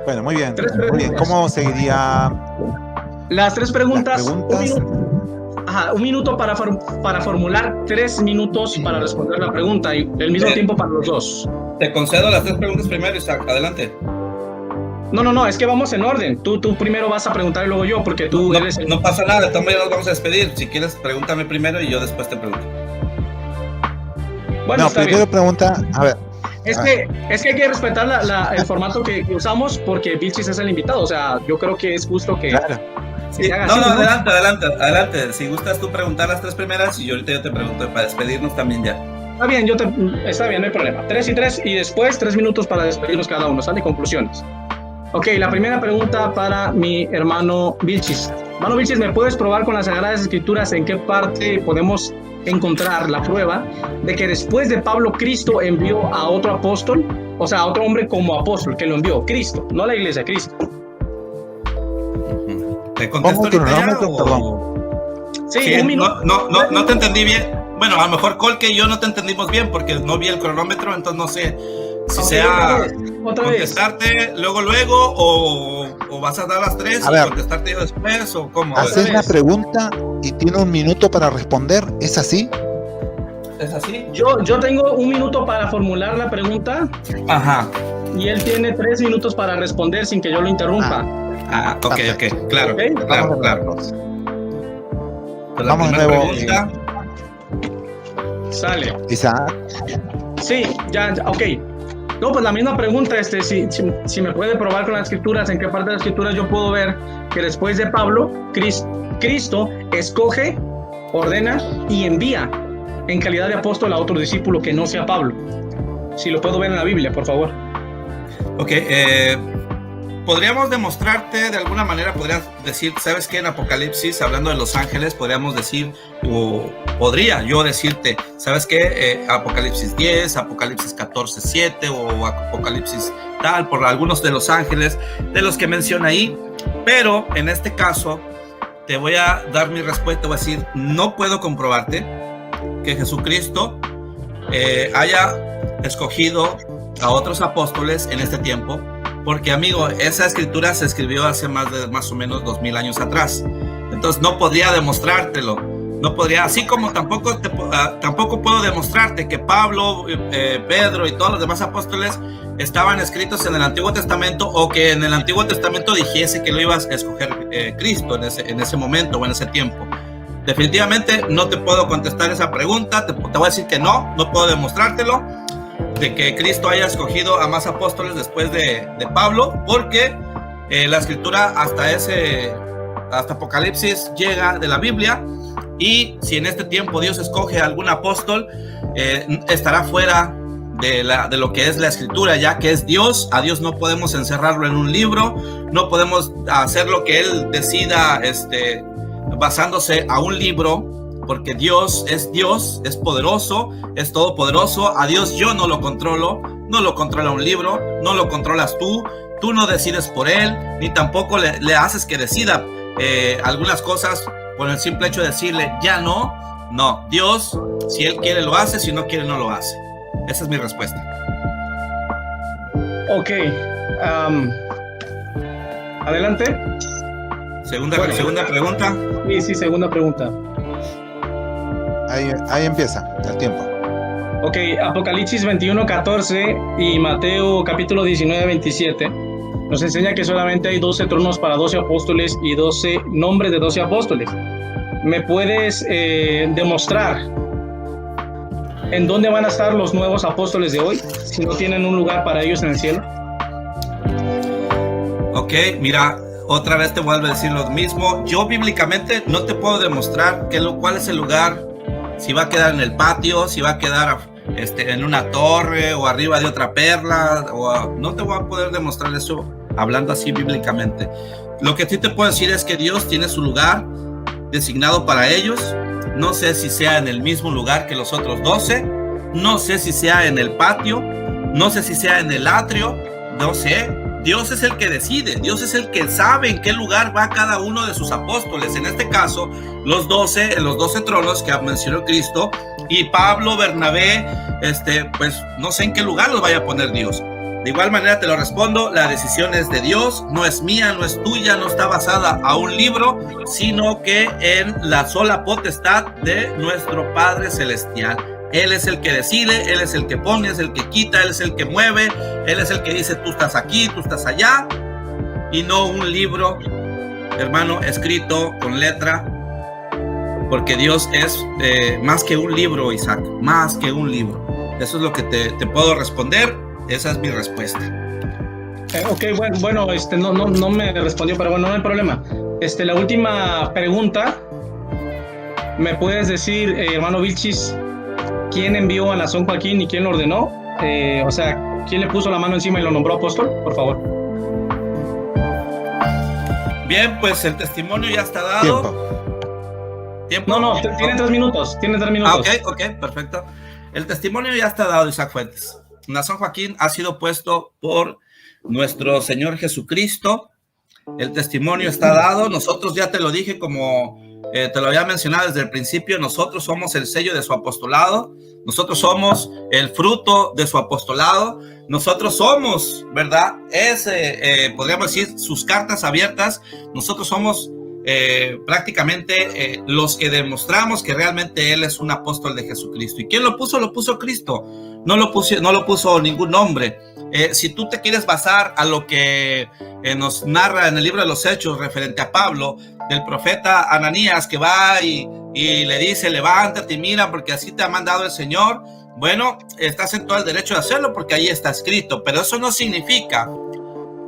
Bueno, muy bien. ¿Cómo seguiría? Las tres preguntas. Un minuto para formular, 3 minutos para responder la pregunta y el mismo tiempo para los dos. Te concedo las 3 preguntas primero, Isaac. Adelante. No, es que vamos en orden. Tú primero vas a preguntar y luego yo, porque tú eres... No pasa nada, entonces nos vamos a despedir. Si quieres, pregúntame primero y yo después te pregunto. Bueno, primero bien. Pregunta, a ver. Es que hay que respetar el formato que usamos, porque Vilchis es el invitado. O sea, yo creo que es justo que... Claro. Sí, adelante. Si gustas tú preguntar las 3 primeras y yo ahorita te pregunto para despedirnos también ya. Está bien, no hay problema. 3 y 3 y después 3 minutos para despedirnos cada uno. ¿Sale? Conclusiones. Ok, la primera pregunta para mi hermano Vilchis. Hermano Vilchis, ¿me puedes probar con las Sagradas Escrituras en qué parte podemos encontrar la prueba de que después de Pablo, Cristo envió a otro apóstol? O sea, a otro hombre como apóstol, que lo envió Cristo, no la iglesia, Cristo. ¿Te contesto perdón? Sí, un minuto. No te entendí bien. Bueno, a lo mejor Colque y yo no te entendimos bien porque no vi el cronómetro, entonces no sé si sea contestarte luego o vas a dar las 3 y contestarte yo después o cómo. Haces la pregunta y tiene 1 minuto para responder, ¿es así? ¿Es así? Yo tengo 1 minuto para formular la pregunta. Ajá. Y él tiene 3 minutos para responder sin que yo lo interrumpa. Ok, claro. ¿Okay? Claro. Vamos de nuevo. Sale. Isaac. Sí, ya, ok. No, pues la misma pregunta, si me puede probar con las escrituras, en qué parte de las escrituras yo puedo ver que después de Pablo, Cristo escoge, ordena y envía en calidad de apóstol a otro discípulo que no sea Pablo. Si lo puedo ver en la Biblia, por favor. Ok, podríamos demostrarte de alguna manera, podrías decir, ¿sabes qué? En Apocalipsis, hablando de los ángeles, podríamos decir, o podría yo decirte, ¿sabes qué? Apocalipsis 10, Apocalipsis 14, 7 o Apocalipsis tal, por algunos de los ángeles, de los que menciona ahí, pero en este caso, te voy a dar mi respuesta, te voy a decir, no puedo comprobarte que Jesucristo haya escogido a otros apóstoles en este tiempo, porque amigo, esa escritura se escribió hace más o menos 2000 años atrás, entonces no podría demostrártelo, no podría, así como tampoco puedo demostrarte que Pablo, Pedro y todos los demás apóstoles estaban escritos en el Antiguo Testamento, o que en el Antiguo Testamento dijese que lo ibas a escoger Cristo en ese momento o en ese tiempo. Definitivamente no te puedo contestar esa pregunta, te voy a decir que no puedo demostrártelo, de que Cristo haya escogido a más apóstoles después de Pablo, porque la escritura hasta Apocalipsis llega de la Biblia, y si en este tiempo Dios escoge a algún apóstol, estará fuera de lo que es la escritura, ya que es Dios. A Dios no podemos encerrarlo en un libro, no podemos hacer lo que Él decida basándose a un libro, porque Dios, es poderoso, es todopoderoso. A Dios yo no lo controla un libro, no lo controlas tú no decides por Él, ni tampoco le haces que decida algunas cosas por el simple hecho de decirle ya no. Dios, si Él quiere lo hace, si no quiere no lo hace. Esa es mi respuesta. Ok, adelante. Segunda pregunta. Sí, segunda pregunta. Ahí empieza el tiempo. Ok, Apocalipsis 21:14 y Mateo capítulo 19:27 nos enseña que solamente hay 12 tronos para 12 apóstoles y 12 nombres de 12 apóstoles. ¿Me puedes demostrar en dónde van a estar los nuevos apóstoles de hoy si no tienen un lugar para ellos en el cielo? Ok, mira, otra vez te vuelvo a decir lo mismo. Yo bíblicamente no te puedo demostrar cuál es el lugar, si va a quedar en el patio, si va a quedar en una torre o arriba de otra perla, no te voy a poder demostrar eso hablando así bíblicamente. Lo que sí te puedo decir es que Dios tiene su lugar designado para ellos. No sé si sea en el mismo lugar que los otros 12, no sé si sea en el patio, no sé si sea en el atrio, no sé. Dios es el que decide, Dios es el que sabe en qué lugar va cada uno de sus apóstoles. En este caso, los 12 tronos que mencionó Cristo, y Pablo, Bernabé, pues no sé en qué lugar los vaya a poner Dios. De igual manera te lo respondo, la decisión es de Dios, no es mía, no es tuya, no está basada a un libro, sino que en la sola potestad de nuestro Padre Celestial. Él es el que decide, Él es el que pone, es el que quita, Él es el que mueve, Él es el que dice tú estás aquí, tú estás allá, y no un libro, hermano, escrito con letra, porque Dios es más que un libro, Isaac, más que un libro. Eso es lo que te puedo responder, esa es mi respuesta. Ok, bueno, no me respondió, pero bueno, no hay problema. La última pregunta, ¿me puedes decir, hermano Vilchis, quién envió a Nazón Joaquín y quién lo ordenó? O sea, ¿quién le puso la mano encima y lo nombró apóstol? Por favor. Bien, pues el testimonio ya está dado. ¿Tiempo? No, tiene 3 minutos. Ok, perfecto. El testimonio ya está dado, Isaac Fuentes. Nazón Joaquín ha sido puesto por nuestro Señor Jesucristo. El testimonio está dado. Nosotros ya te lo dije como te lo había mencionado desde el principio, nosotros somos el sello de su apostolado, nosotros somos el fruto de su apostolado, nosotros somos, ¿verdad? Podríamos decir, sus cartas abiertas, nosotros somos prácticamente los que demostramos que realmente Él es un apóstol de Jesucristo. ¿Y quién lo puso? Lo puso Cristo, no lo puso ningún hombre. Si tú te quieres basar a lo que nos narra en el libro de los Hechos referente a Pablo, del profeta Ananías, que va y le dice, levántate y mira porque así te ha mandado el Señor, bueno, estás en todo el derecho de hacerlo porque ahí está escrito, pero eso no significa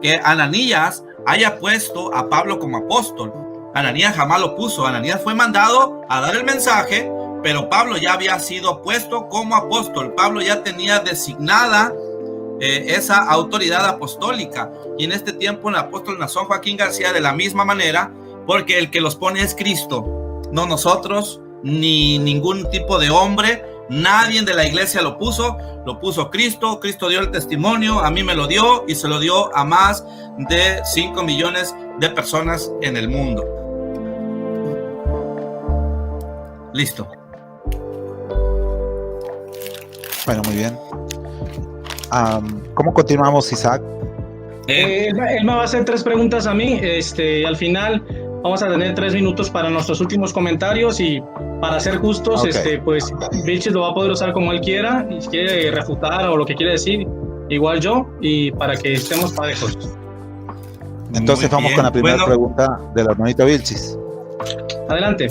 que Ananías haya puesto a Pablo como apóstol. Ananías jamás lo puso. Ananías fue mandado a dar el mensaje, pero Pablo ya había sido puesto como apóstol. Pablo ya tenía designada esa autoridad apostólica, y en este tiempo el apóstol Nazón Joaquín García de la misma manera, porque el que los pone es Cristo, no nosotros ni ningún tipo de hombre. Nadie de la iglesia lo puso Cristo. Cristo dio el testimonio, a mí me lo dio y se lo dio a más de 5 millones de personas en el mundo. Listo. Bueno, muy bien. ¿Cómo continuamos, Isaac? Él me va a hacer 3 preguntas a mí. Al final vamos a tener 3 minutos para nuestros últimos comentarios, y para ser justos, okay, pues Vilches lo va a poder usar como él quiera, y si quiere refutar o lo que quiere decir, igual yo, y para que estemos parejos. Entonces vamos con la primera pregunta del hermanito Vilches. Adelante.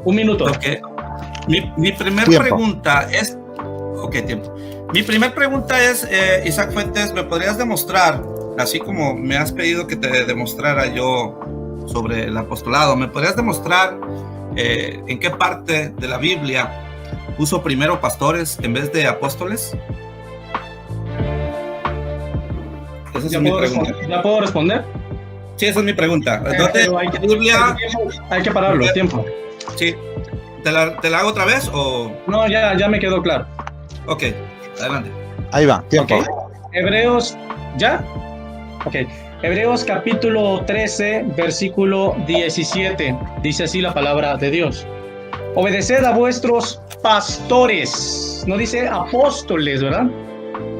1 minuto. Okay. Mi primera pregunta es... Ok, tiempo. Mi primera pregunta es, Isaac Fuentes, ¿me podrías demostrar, así como me has pedido que te demostrara yo sobre el apostolado, ¿me podrías demostrar en qué parte de la Biblia puso primero pastores en vez de apóstoles? Esa es mi pregunta. ¿Ya puedo responder? Sí, esa es mi pregunta. Hay que pararlo, tiempo. Sí. ¿Te la hago otra vez o...? No, ya me quedó claro. Ok, adelante. Ahí va, tiempo. Okay. Hebreos, ¿ya? Ok. Hebreos capítulo 13, versículo 17. Dice así la palabra de Dios. Obedeced a vuestros pastores. No dice apóstoles, ¿verdad?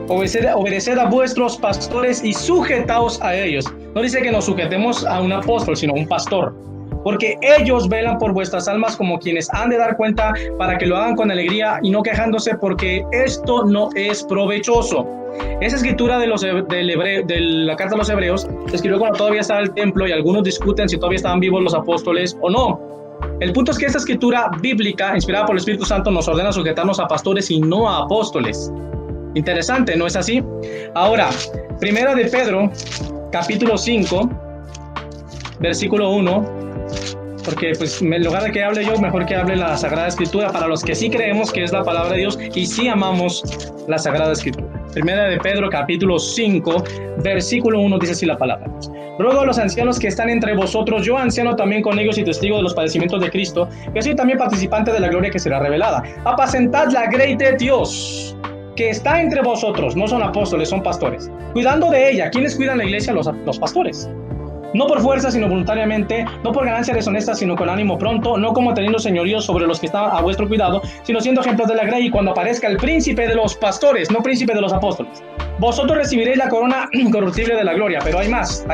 Obedeced a vuestros pastores y sujetaos a ellos. No dice que nos sujetemos a un apóstol, sino a un pastor. Porque ellos velan por vuestras almas como quienes han de dar cuenta, para que lo hagan con alegría y no quejándose, porque esto no es provechoso. Esa escritura de la carta a los Hebreos se escribió cuando todavía estaba el templo, y algunos discuten si todavía estaban vivos los apóstoles o no. El punto es que esta escritura bíblica, inspirada por el Espíritu Santo, nos ordena sujetarnos a pastores y no a apóstoles. Interesante, ¿no es así? Ahora, primera de Pedro, capítulo 5, versículo 1, porque pues en lugar de que hable yo, mejor que hable la Sagrada Escritura, para los que sí creemos que es la palabra de Dios y sí amamos la Sagrada Escritura. Primera de Pedro, capítulo 5, versículo 1, dice así la palabra. Ruego a los ancianos que están entre vosotros, yo anciano también con ellos y testigo de los padecimientos de Cristo, que soy también participante de la gloria que será revelada. Apacentad la grey de Dios, que está entre vosotros. No son apóstoles, son pastores. Cuidando de ella. ¿Quiénes cuidan la iglesia? Los pastores. No por fuerza, sino voluntariamente, no por ganancia deshonesta, sino con ánimo pronto, no como teniendo señorío sobre los que están a vuestro cuidado, sino siendo ejemplos de la grey, y cuando aparezca el príncipe de los pastores, no príncipe de los apóstoles, vosotros recibiréis la corona incorruptible de la gloria. Pero hay más.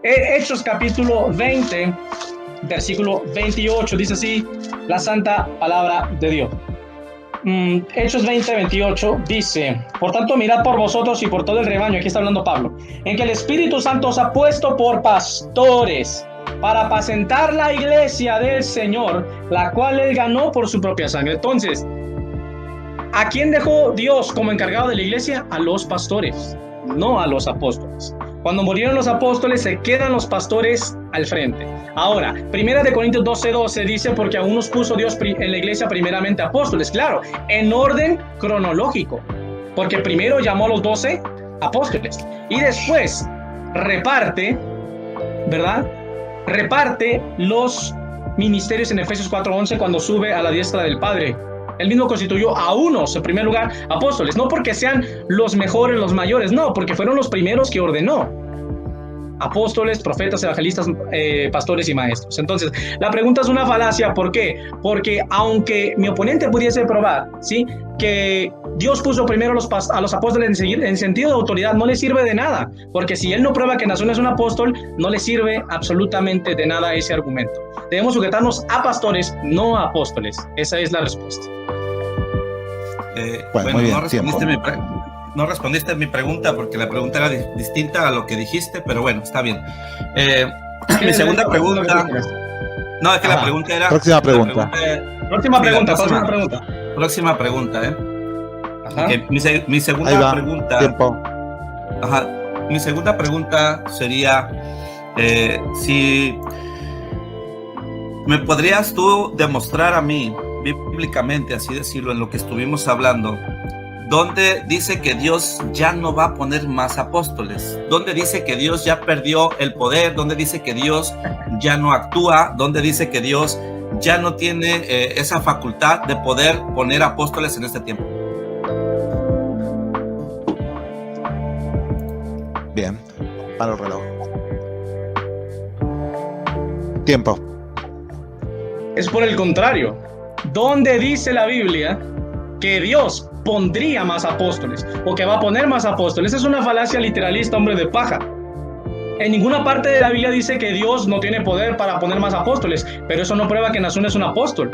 Hechos capítulo 20, versículo 28, dice así la santa palabra de Dios. Hechos 20, 28 dice: por tanto, mirad por vosotros y por todo el rebaño, aquí está hablando Pablo, en que el Espíritu Santo os ha puesto por pastores para apacentar la iglesia del Señor, la cual él ganó por su propia sangre. Entonces, ¿a quién dejó Dios como encargado de la iglesia? A los pastores, no a los apóstoles. Cuando murieron los apóstoles, se quedan los pastores al frente. Ahora, primera de Corintios 12:12 dice: porque aún nos puso Dios en la iglesia primeramente apóstoles. Claro, en orden cronológico, porque primero llamó a los 12 apóstoles y después reparte, ¿verdad? Reparte los ministerios en Efesios 4:11 cuando sube a la diestra del Padre. Él mismo constituyó a unos, en primer lugar, apóstoles, no porque sean los mejores, los mayores, no, porque fueron los primeros que ordenó. apóstoles, profetas, evangelistas, pastores y maestros. Entonces, la pregunta es una falacia. ¿Por qué? Porque aunque mi oponente pudiese probar, ¿sí?, que Dios puso primero a los apóstoles en sentido de autoridad, no le sirve de nada, porque si él no prueba que Naasón es un apóstol, no le sirve absolutamente de nada ese argumento. Debemos sujetarnos a pastores, no a apóstoles. Esa es la respuesta. Bueno, muy bien, no respondiste mi pregunta porque la pregunta era distinta a lo que dijiste, pero bueno, está bien. Mi segunda pregunta... No, es que la pregunta era... Próxima pregunta. Próxima pregunta, Okay, mi segunda Ahí va, pregunta... Tiempo. Ajá. Mi segunda pregunta sería si me podrías tú demostrar a mí, bíblicamente, así decirlo, en lo que estuvimos hablando, ¿dónde dice que Dios ya no va a poner más apóstoles? ¿Dónde dice que Dios ya perdió el poder? ¿Dónde dice que Dios ya no actúa? ¿Dónde dice que Dios ya no tiene esa facultad de poder poner apóstoles en este tiempo? Bien, para el reloj. Tiempo. Es por el contrario. ¿Dónde dice la Biblia que Dios pondría más apóstoles o que va a poner más apóstoles? Es una falacia literalista, hombre de paja. En ninguna parte de la Biblia dice que Dios no tiene poder para poner más apóstoles, pero eso no prueba que Naasón es un apóstol.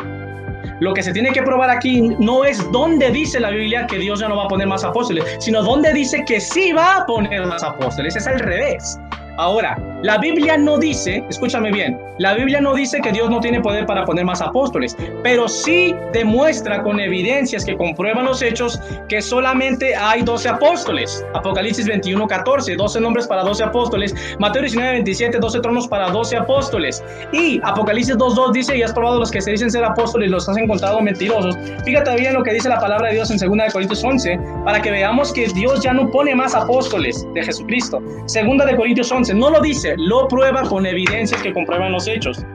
Lo que se tiene que probar aquí no es dónde dice la Biblia que Dios ya no va a poner más apóstoles, sino dónde dice que sí va a poner más apóstoles. Es al revés. Ahora, la Biblia no dice, escúchame bien, la Biblia no dice que Dios no tiene poder para poner más apóstoles, pero sí demuestra con evidencias que comprueban los hechos que solamente hay 12 apóstoles. Apocalipsis 21:14, 12 nombres para 12 apóstoles. Mateo 19:27, 12 tronos para 12 apóstoles. Y Apocalipsis 2:2 dice, y has probado los que se dicen ser apóstoles, los has encontrado mentirosos. Fíjate bien lo que dice la palabra de Dios en 2 Corintios 11, para que veamos que Dios ya no pone más apóstoles de Jesucristo. 2 Corintios 11, no lo dice, lo prueba con evidencias que comprueban los hechos.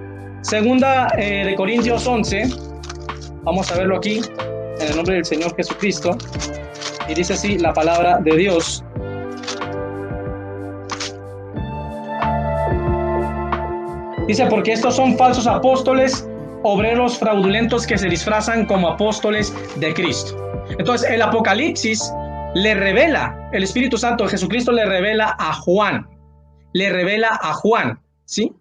2 de Corintios 11, vamos a verlo aquí, en el nombre del Señor Jesucristo, y dice así la palabra de Dios. Dice, porque estos son falsos apóstoles, obreros fraudulentos que se disfrazan como apóstoles de Cristo. Entonces, el Apocalipsis le revela, el Espíritu Santo de Jesucristo le revela a Juan, ¿sí?,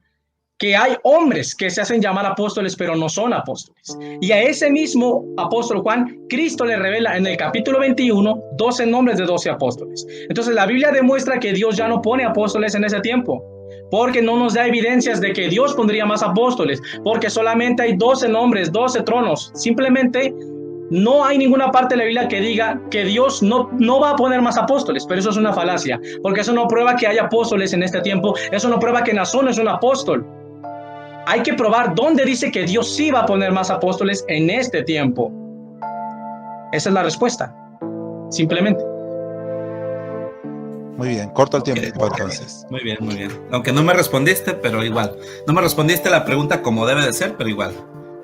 que hay hombres que se hacen llamar apóstoles, pero no son apóstoles. Y a ese mismo apóstol Juan, Cristo le revela en el capítulo 21, 12 nombres de 12 apóstoles. Entonces la Biblia demuestra que Dios ya no pone apóstoles en ese tiempo, porque no nos da evidencias de que Dios pondría más apóstoles, porque solamente hay 12 nombres, 12 tronos. Simplemente no hay ninguna parte de la Biblia que diga que Dios no va a poner más apóstoles, pero eso es una falacia, porque eso no prueba que haya apóstoles en este tiempo, eso no prueba que Naasón es un apóstol. Hay que probar dónde dice que Dios sí va a poner más apóstoles en este tiempo. Esa es la respuesta, simplemente. Muy bien, corto el tiempo entonces. Muy bien, muy bien. Aunque no me respondiste, pero igual. No me respondiste la pregunta como debe de ser, pero igual.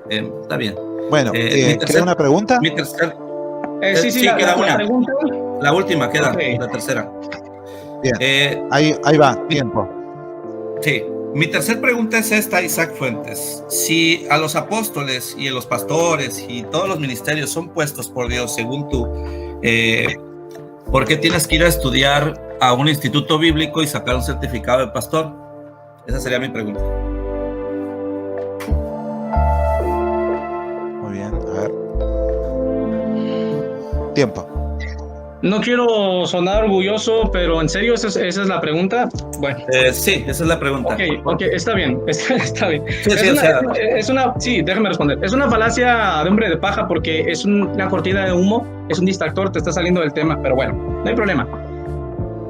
Está bien. Bueno, ¿queda una pregunta? Mi tercer... sí, queda una. Pregunta. La última queda, okay. La tercera. Bien, ahí va, tiempo. Sí, mi tercer pregunta es esta, Isaac Fuentes. Si a los apóstoles y a los pastores y todos los ministerios son puestos por Dios, según tú, ¿por qué tienes que ir a estudiar a un instituto bíblico y sacar un certificado de pastor? Esa sería mi pregunta. Muy bien, a ver. Tiempo. No quiero sonar orgulloso, pero en serio, ¿esa es la pregunta? Bueno. Sí, esa es la pregunta. Ok, está bien, está bien. Sí, déjame responder. Es una falacia de hombre de paja porque es una cortina de humo, es un distractor, te está saliendo del tema, pero bueno, no hay problema.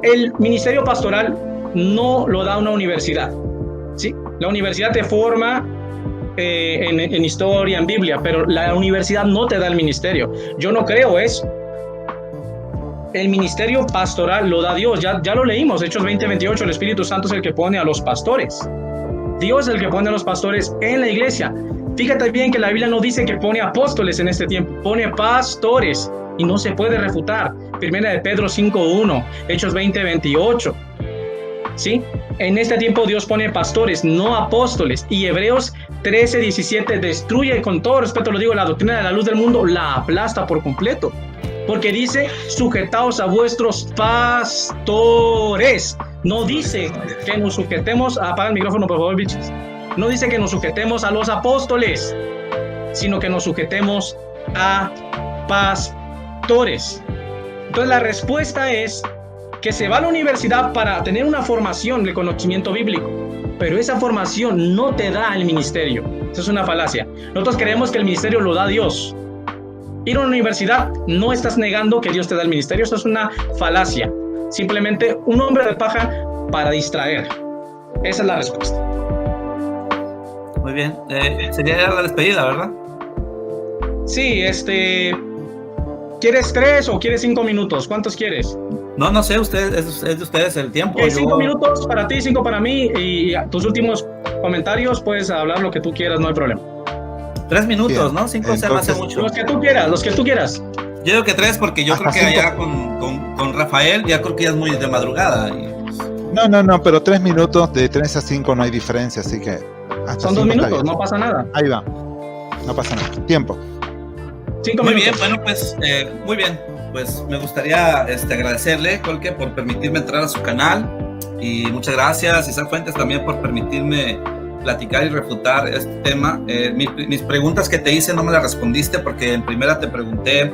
El ministerio pastoral no lo da una universidad, ¿sí? La universidad te forma en historia, en Biblia, pero la universidad no te da el ministerio. Yo no creo eso. El ministerio pastoral lo da Dios, ya lo leímos, Hechos 20:28, el Espíritu Santo es el que pone a los pastores. Dios es el que pone a los pastores en la iglesia. Fíjate bien que la Biblia no dice que pone apóstoles en este tiempo, pone pastores y no se puede refutar. Primera de Pedro 5:1, Hechos 20:28, ¿sí? En este tiempo Dios pone pastores, no apóstoles. Y Hebreos 13:17 destruye, con todo respeto lo digo, la doctrina de la luz del mundo, la aplasta por completo. Porque dice, sujetaos a vuestros pastores. No dice que nos sujetemos, apaga el micrófono por favor, bichos. No dice que nos sujetemos a los apóstoles, sino que nos sujetemos a pastores. Entonces la respuesta es que se va a la universidad para tener una formación de conocimiento bíblico, pero esa formación no te da el ministerio. Eso es una falacia. Nosotros creemos que el ministerio lo da Dios. Ir a una universidad, no estás negando que Dios te da el ministerio. Eso es una falacia. Simplemente un hombre de paja para distraer. Esa es la respuesta. Muy bien. Sería la despedida, ¿verdad? Sí, ¿quieres 3 o quieres 5 minutos? ¿Cuántos quieres? No sé, es de ustedes el tiempo. 5 minutos para ti, 5 para mí, y tus últimos comentarios, puedes hablar lo que tú quieras, no hay problema. 3 minutos, Bien. ¿no? 5 se me hace mucho. Los que tú quieras. Yo digo que 3 porque yo creo que allá con Rafael ya creo que ya es muy de madrugada. No, pero 3 minutos, de 3 a 5 no hay diferencia, así que... Son 2 minutos, no pasa nada. Ahí va, no pasa nada. Tiempo. 5 muy minutos. Bien, bueno, pues muy bien. Pues me gustaría agradecerle, Colque, por permitirme entrar a su canal. Y muchas gracias, Isaac Fuentes, también por permitirme platicar y refutar este tema. Mis preguntas que te hice no me las respondiste porque en primera te pregunté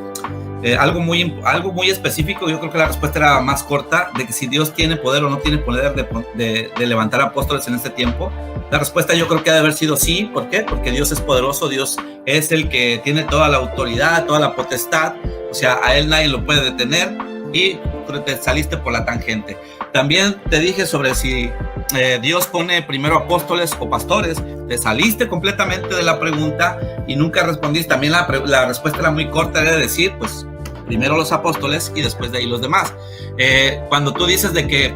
algo muy específico. Yo creo que la respuesta era más corta, de que si Dios tiene poder o no tiene poder de levantar apóstoles en este tiempo. La respuesta yo creo que ha de haber sido sí. ¿Por qué? Porque Dios es poderoso, Dios es el que tiene toda la autoridad, toda la potestad, o sea, a él nadie lo puede detener, y te saliste por la tangente. También te dije sobre si Dios pone primero apóstoles o pastores, te saliste completamente de la pregunta y nunca respondiste. También la respuesta era muy corta, era decir, pues, primero los apóstoles y después de ahí los demás. Cuando tú dices de que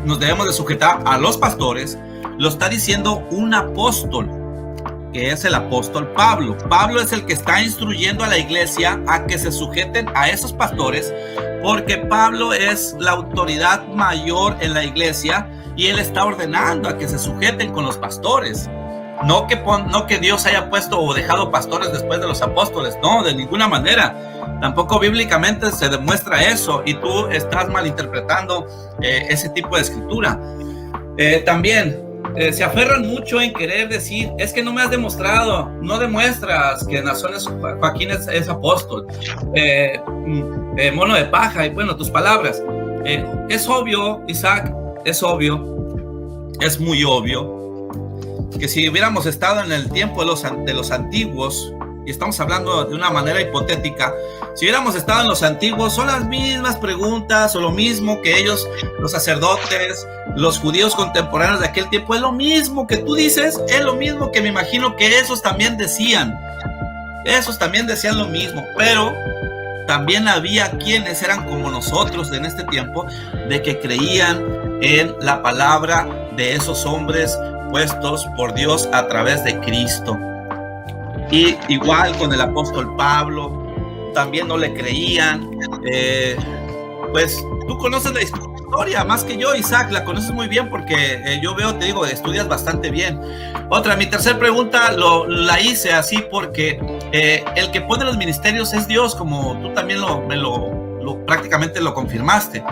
nos debemos de sujetar a los pastores, lo está diciendo un apóstol, que es el apóstol Pablo. Pablo es el que está instruyendo a la iglesia a que se sujeten a esos pastores, porque Pablo es la autoridad mayor en la iglesia y él está ordenando a que se sujeten con los pastores. No que Dios haya puesto o dejado pastores después de los apóstoles, no, de ninguna manera. Tampoco bíblicamente se demuestra eso, y tú estás malinterpretando ese tipo de escritura. También se aferran mucho en querer decir, es que no me has demostrado, no demuestras que Joaquín es apóstol, mono de paja, y bueno, tus palabras. Es obvio, Isaac, es obvio, es muy obvio, que si hubiéramos estado en el tiempo de los antiguos, y estamos hablando de una manera hipotética, si hubiéramos estado en los antiguos, son las mismas preguntas o lo mismo que ellos, los sacerdotes, los judíos contemporáneos de aquel tiempo, es lo mismo que tú dices, es lo mismo que me imagino que esos también decían lo mismo, pero también había quienes eran como nosotros en este tiempo, de que creían en la palabra de esos hombres puestos por Dios a través de Cristo. Y igual con el apóstol Pablo, también no le creían. Pues tú conoces la historia más que yo, Isaac, la conoces muy bien porque yo veo, te digo, estudias bastante bien. Mi tercera pregunta la hice así porque el que pone los ministerios es Dios, como tú también prácticamente lo confirmaste.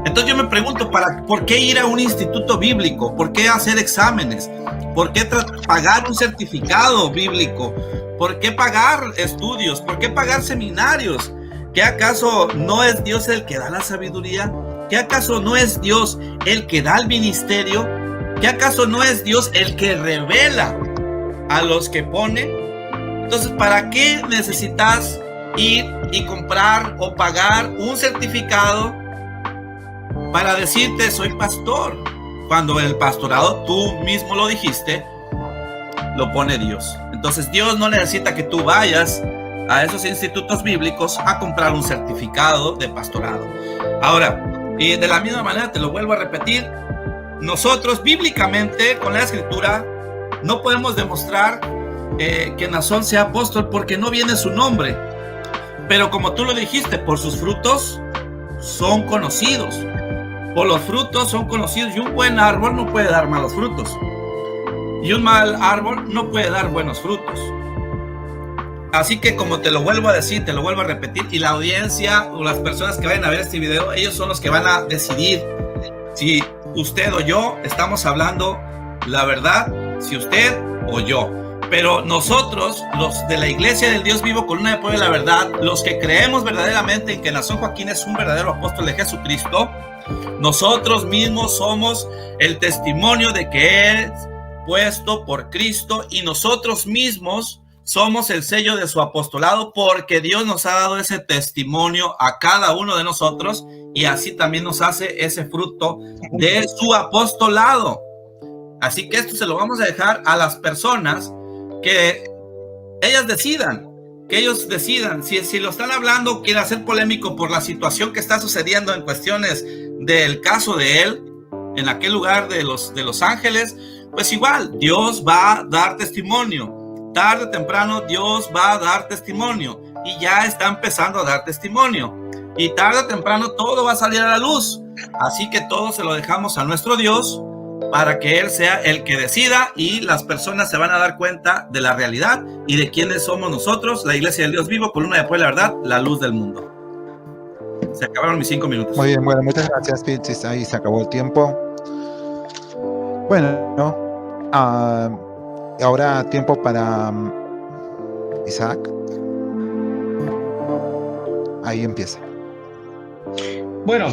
Entonces yo me pregunto, ¿por qué ir a un instituto bíblico? ¿Por qué hacer exámenes? ¿Por qué pagar un certificado bíblico? ¿Por qué pagar estudios? ¿Por qué pagar seminarios? ¿Qué acaso no es Dios el que da la sabiduría? ¿Qué acaso no es Dios el que da el ministerio? ¿Qué acaso no es Dios el que revela a los que pone? Entonces, ¿para qué necesitas ir y comprar o pagar un certificado para decirte soy pastor? Cuando el pastorado, tú mismo lo dijiste, lo pone Dios. Entonces Dios no necesita que tú vayas a esos institutos bíblicos a comprar un certificado de pastorado. Ahora, y de la misma manera te lo vuelvo a repetir, nosotros bíblicamente con la escritura no podemos demostrar que Naasón sea apóstol porque no viene su nombre, pero como tú lo dijiste, por sus frutos son conocidos. Por los frutos son conocidos, y un buen árbol no puede dar malos frutos, y un mal árbol no puede dar buenos frutos. Así que, como te lo vuelvo a decir, te lo vuelvo a repetir, y la audiencia o las personas que vayan a ver este video, ellos son los que van a decidir si usted o yo estamos hablando la verdad, si usted o yo. Pero nosotros, los de la Iglesia del Dios Vivo, Columna de Pueblo de la Verdad, los que creemos verdaderamente en que Naasón Joaquín es un verdadero apóstol de Jesucristo, nosotros mismos somos el testimonio de que es puesto por Cristo, y nosotros mismos somos el sello de su apostolado, porque Dios nos ha dado ese testimonio a cada uno de nosotros, y así también nos hace ese fruto de su apostolado. Así que esto se lo vamos a dejar a las personas, que ellas decidan, si lo están hablando, quieren hacer polémico por la situación que está sucediendo en cuestiones del caso de él, en aquel lugar de Los Ángeles, pues igual, Dios va a dar testimonio. Tarde o temprano Dios va a dar testimonio, y ya está empezando a dar testimonio, y tarde o temprano todo va a salir a la luz. Así que todo se lo dejamos a nuestro Dios, para que Él sea el que decida, y las personas se van a dar cuenta de la realidad y de quiénes somos nosotros, la Iglesia del Dios Vivo, Columna de Pueblo de la Verdad, la luz del mundo. Se acabaron mis 5 minutos. Muy bien, bueno, muchas gracias, Vilchis. Ahí se acabó el tiempo. Bueno, ahora tiempo para Isaac. Ahí empieza. Bueno,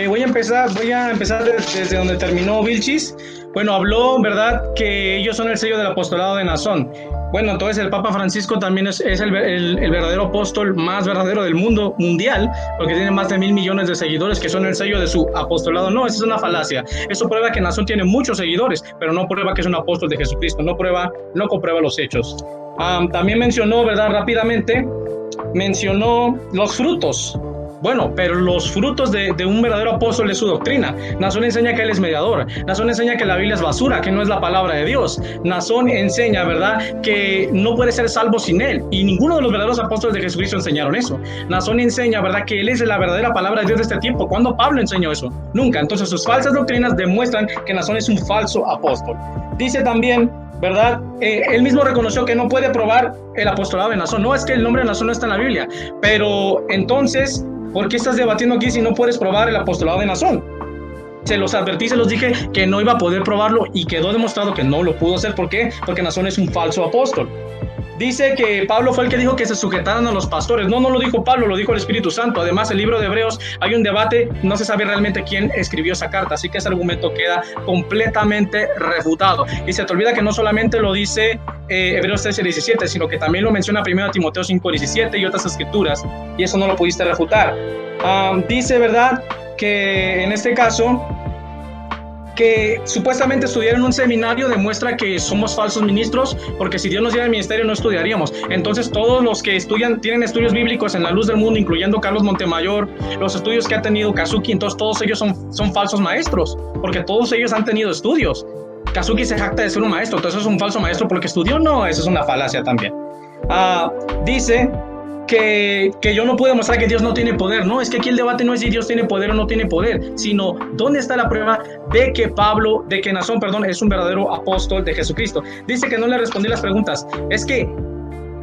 voy a empezar desde donde terminó Vilchis. Bueno, habló, ¿verdad?, que ellos son el sello del apostolado de Naasón. Bueno, entonces el Papa Francisco también es el verdadero apóstol más verdadero del mundo mundial, porque tiene más de 1,000 millones de seguidores que son el sello de su apostolado. No, esa es una falacia. Eso prueba que Naasón tiene muchos seguidores, pero no prueba que es un apóstol de Jesucristo. No comprueba los hechos. También mencionó, ¿verdad?, rápidamente, mencionó los frutos. Bueno, pero los frutos de un verdadero apóstol es su doctrina. Naasón enseña que él es mediador. Naasón enseña que la Biblia es basura, que no es la palabra de Dios. Naasón enseña, ¿verdad?, que no puede ser salvo sin él. Y ninguno de los verdaderos apóstoles de Jesucristo enseñaron eso. Naasón enseña, ¿verdad?, que él es la verdadera palabra de Dios de este tiempo. ¿Cuándo Pablo enseñó eso? Nunca. Entonces sus falsas doctrinas demuestran que Naasón es un falso apóstol. Dice también, ¿verdad?, él mismo reconoció que no puede probar el apostolado de Naasón. No, es que el nombre de Naasón no está en la Biblia. Pero entonces, ¿por qué estás debatiendo aquí si no puedes probar el apostolado de Naasón? Se los advertí, se los dije que no iba a poder probarlo, y quedó demostrado que no lo pudo hacer. ¿Por qué? Porque Naasón es un falso apóstol. Dice que Pablo fue el que dijo que se sujetaran a los pastores. No lo dijo Pablo, lo dijo el Espíritu Santo. Además, el libro de Hebreos, hay un debate, no se sabe realmente quién escribió esa carta, así que ese argumento queda completamente refutado. Y se te olvida que no solamente lo dice Hebreos 13:17, sino que también lo menciona 1 Timoteo 5:17 y otras escrituras, y eso no lo pudiste refutar. Dice, ¿verdad?, que en este caso, que supuestamente estudiar en un seminario demuestra que somos falsos ministros, porque si Dios nos diera el ministerio no estudiaríamos. Entonces todos los que estudian, tienen estudios bíblicos en la luz del mundo, incluyendo Carlos Montemayor, los estudios que ha tenido Kazuki, entonces todos ellos son falsos maestros, porque todos ellos han tenido estudios. Kazuki se jacta de ser un maestro, entonces es un falso maestro porque estudió. No, eso es una falacia también. Dice que yo no puedo demostrar que Dios no tiene poder. No, es que aquí el debate no es si Dios tiene poder o no tiene poder, sino dónde está la prueba de que Naasón, es un verdadero apóstol de Jesucristo. Dice que no le respondí las preguntas. Es que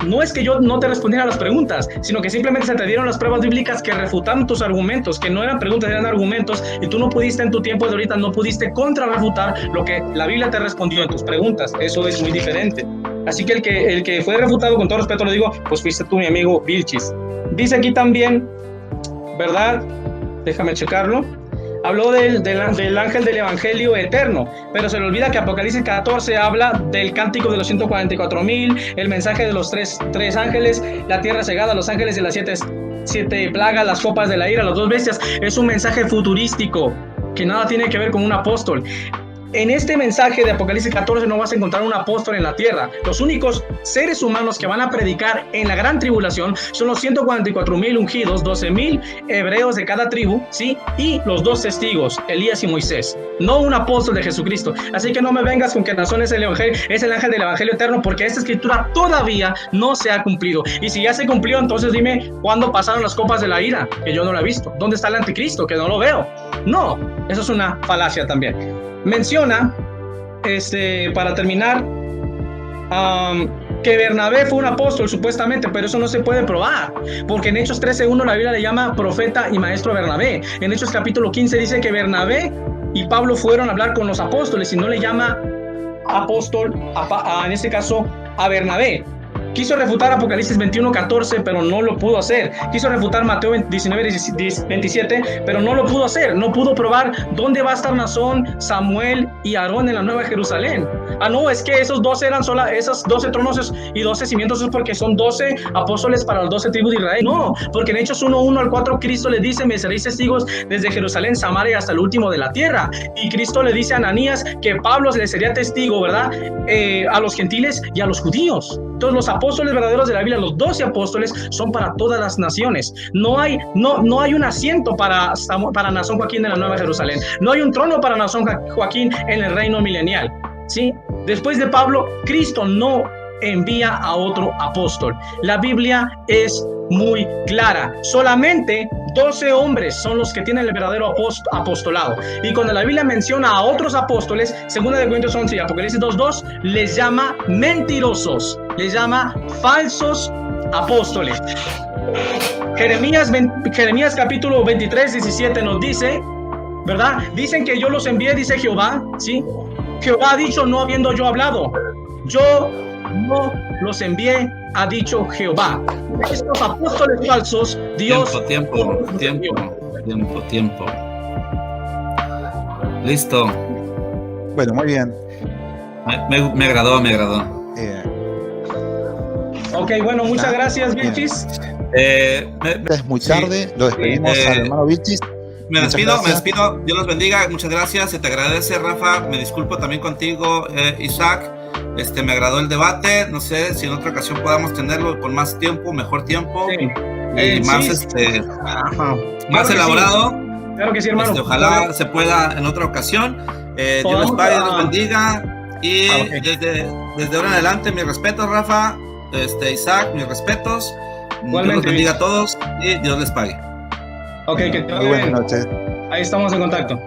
no es que yo no te respondiera a las preguntas, sino que simplemente se te dieron las pruebas bíblicas que refutaron tus argumentos, que no eran preguntas, eran argumentos, y tú no pudiste en tu tiempo de ahorita, no pudiste contrarrefutar lo que la Biblia te respondió en tus preguntas. Eso es muy diferente. Así que el que fue refutado, con todo respeto lo digo, pues fuiste tú, mi amigo Vilchis. Dice aquí también, ¿verdad? Déjame checarlo. Habló del ángel del evangelio eterno, pero se le olvida que Apocalipsis 14 habla del cántico de los 144,000, el mensaje de los tres ángeles, la tierra cegada, los ángeles de las siete plagas, las copas de la ira, las 2 bestias. Es un mensaje futurístico que nada tiene que ver con un apóstol. En este mensaje de Apocalipsis 14 no vas a encontrar un apóstol en la tierra. Los únicos seres humanos que van a predicar en la gran tribulación son los 144,000 ungidos, 12,000 hebreos de cada tribu, ¿sí? Y los 2 testigos, Elías y Moisés. No un apóstol de Jesucristo. Así que no me vengas con que Nazón es el ángel del evangelio eterno, porque esta escritura todavía no se ha cumplido. Y si ya se cumplió, entonces dime cuándo pasaron las copas de la ira, que yo no lo he visto. ¿Dónde está el anticristo? Que no lo veo. No, eso es una falacia también. Menciona, para terminar, que Bernabé fue un apóstol supuestamente, pero eso no se puede probar, porque en Hechos 13:1 la Biblia le llama profeta y maestro a Bernabé. En Hechos capítulo 15 dice que Bernabé y Pablo fueron a hablar con los apóstoles y no le llama apóstol, en este caso, a Bernabé. Quiso refutar Apocalipsis 21:14, pero no lo pudo hacer. Quiso refutar Mateo 19:27, pero no lo pudo hacer. No pudo probar dónde va a estar Nazón, Samuel y Aarón en la Nueva Jerusalén. No, es que esos 12 eran esos 12 tronos y 12 cimientos es porque son 12 apóstoles para las 12 tribus de Israel. No, porque en Hechos 1:1 al 4 Cristo le dice: me seréis testigos desde Jerusalén, Samaria hasta el último de la tierra. Y Cristo le dice a Ananías que Pablo le sería testigo, ¿verdad? A los gentiles y a los judíos. Entonces los apóstoles verdaderos de la Biblia, los 12 apóstoles, son para todas las naciones. No hay un asiento para Nazón Joaquín en la Nueva Jerusalén. No hay un trono para Nazón Joaquín en el reino milenial, ¿sí? Después de Pablo, Cristo no envía a otro apóstol. La Biblia es muy clara. Solamente 12 hombres son los que tienen el verdadero apostolado. Y cuando la Biblia menciona a otros apóstoles, 2 Corintios 11 y Apocalipsis 2:2, les llama mentirosos, les llama falsos apóstoles. Jeremías capítulo 23:17 nos dice, ¿verdad? Dicen que yo los envié, dice Jehová, ¿sí? Jehová ha dicho, no habiendo yo hablado. Yo no los envié, ha dicho Jehová. Estos apóstoles falsos, Dios... Tiempo. Listo. Bueno, muy bien. Me agradó. Ok, bueno, muchas gracias, Vilchis. Es muy tarde, lo despedimos al hermano Vilchis. Me despido, Dios los bendiga, muchas gracias, se te agradece, Rafa, me disculpo también contigo, Isaac, me agradó el debate, no sé si en otra ocasión podamos tenerlo con más tiempo, mejor tiempo, sí. Y más, más elaborado, sí. Claro que sí, hermano. Ojalá se pueda en otra ocasión, Dios los pague, Dios los bendiga, y okay. desde ahora en adelante, mis respetos, Rafa, Isaac, mis respetos, Dios los bendiga a todos, y Dios les pague. Ok, que te vaya bien. Buenas noches. Ahí estamos en contacto.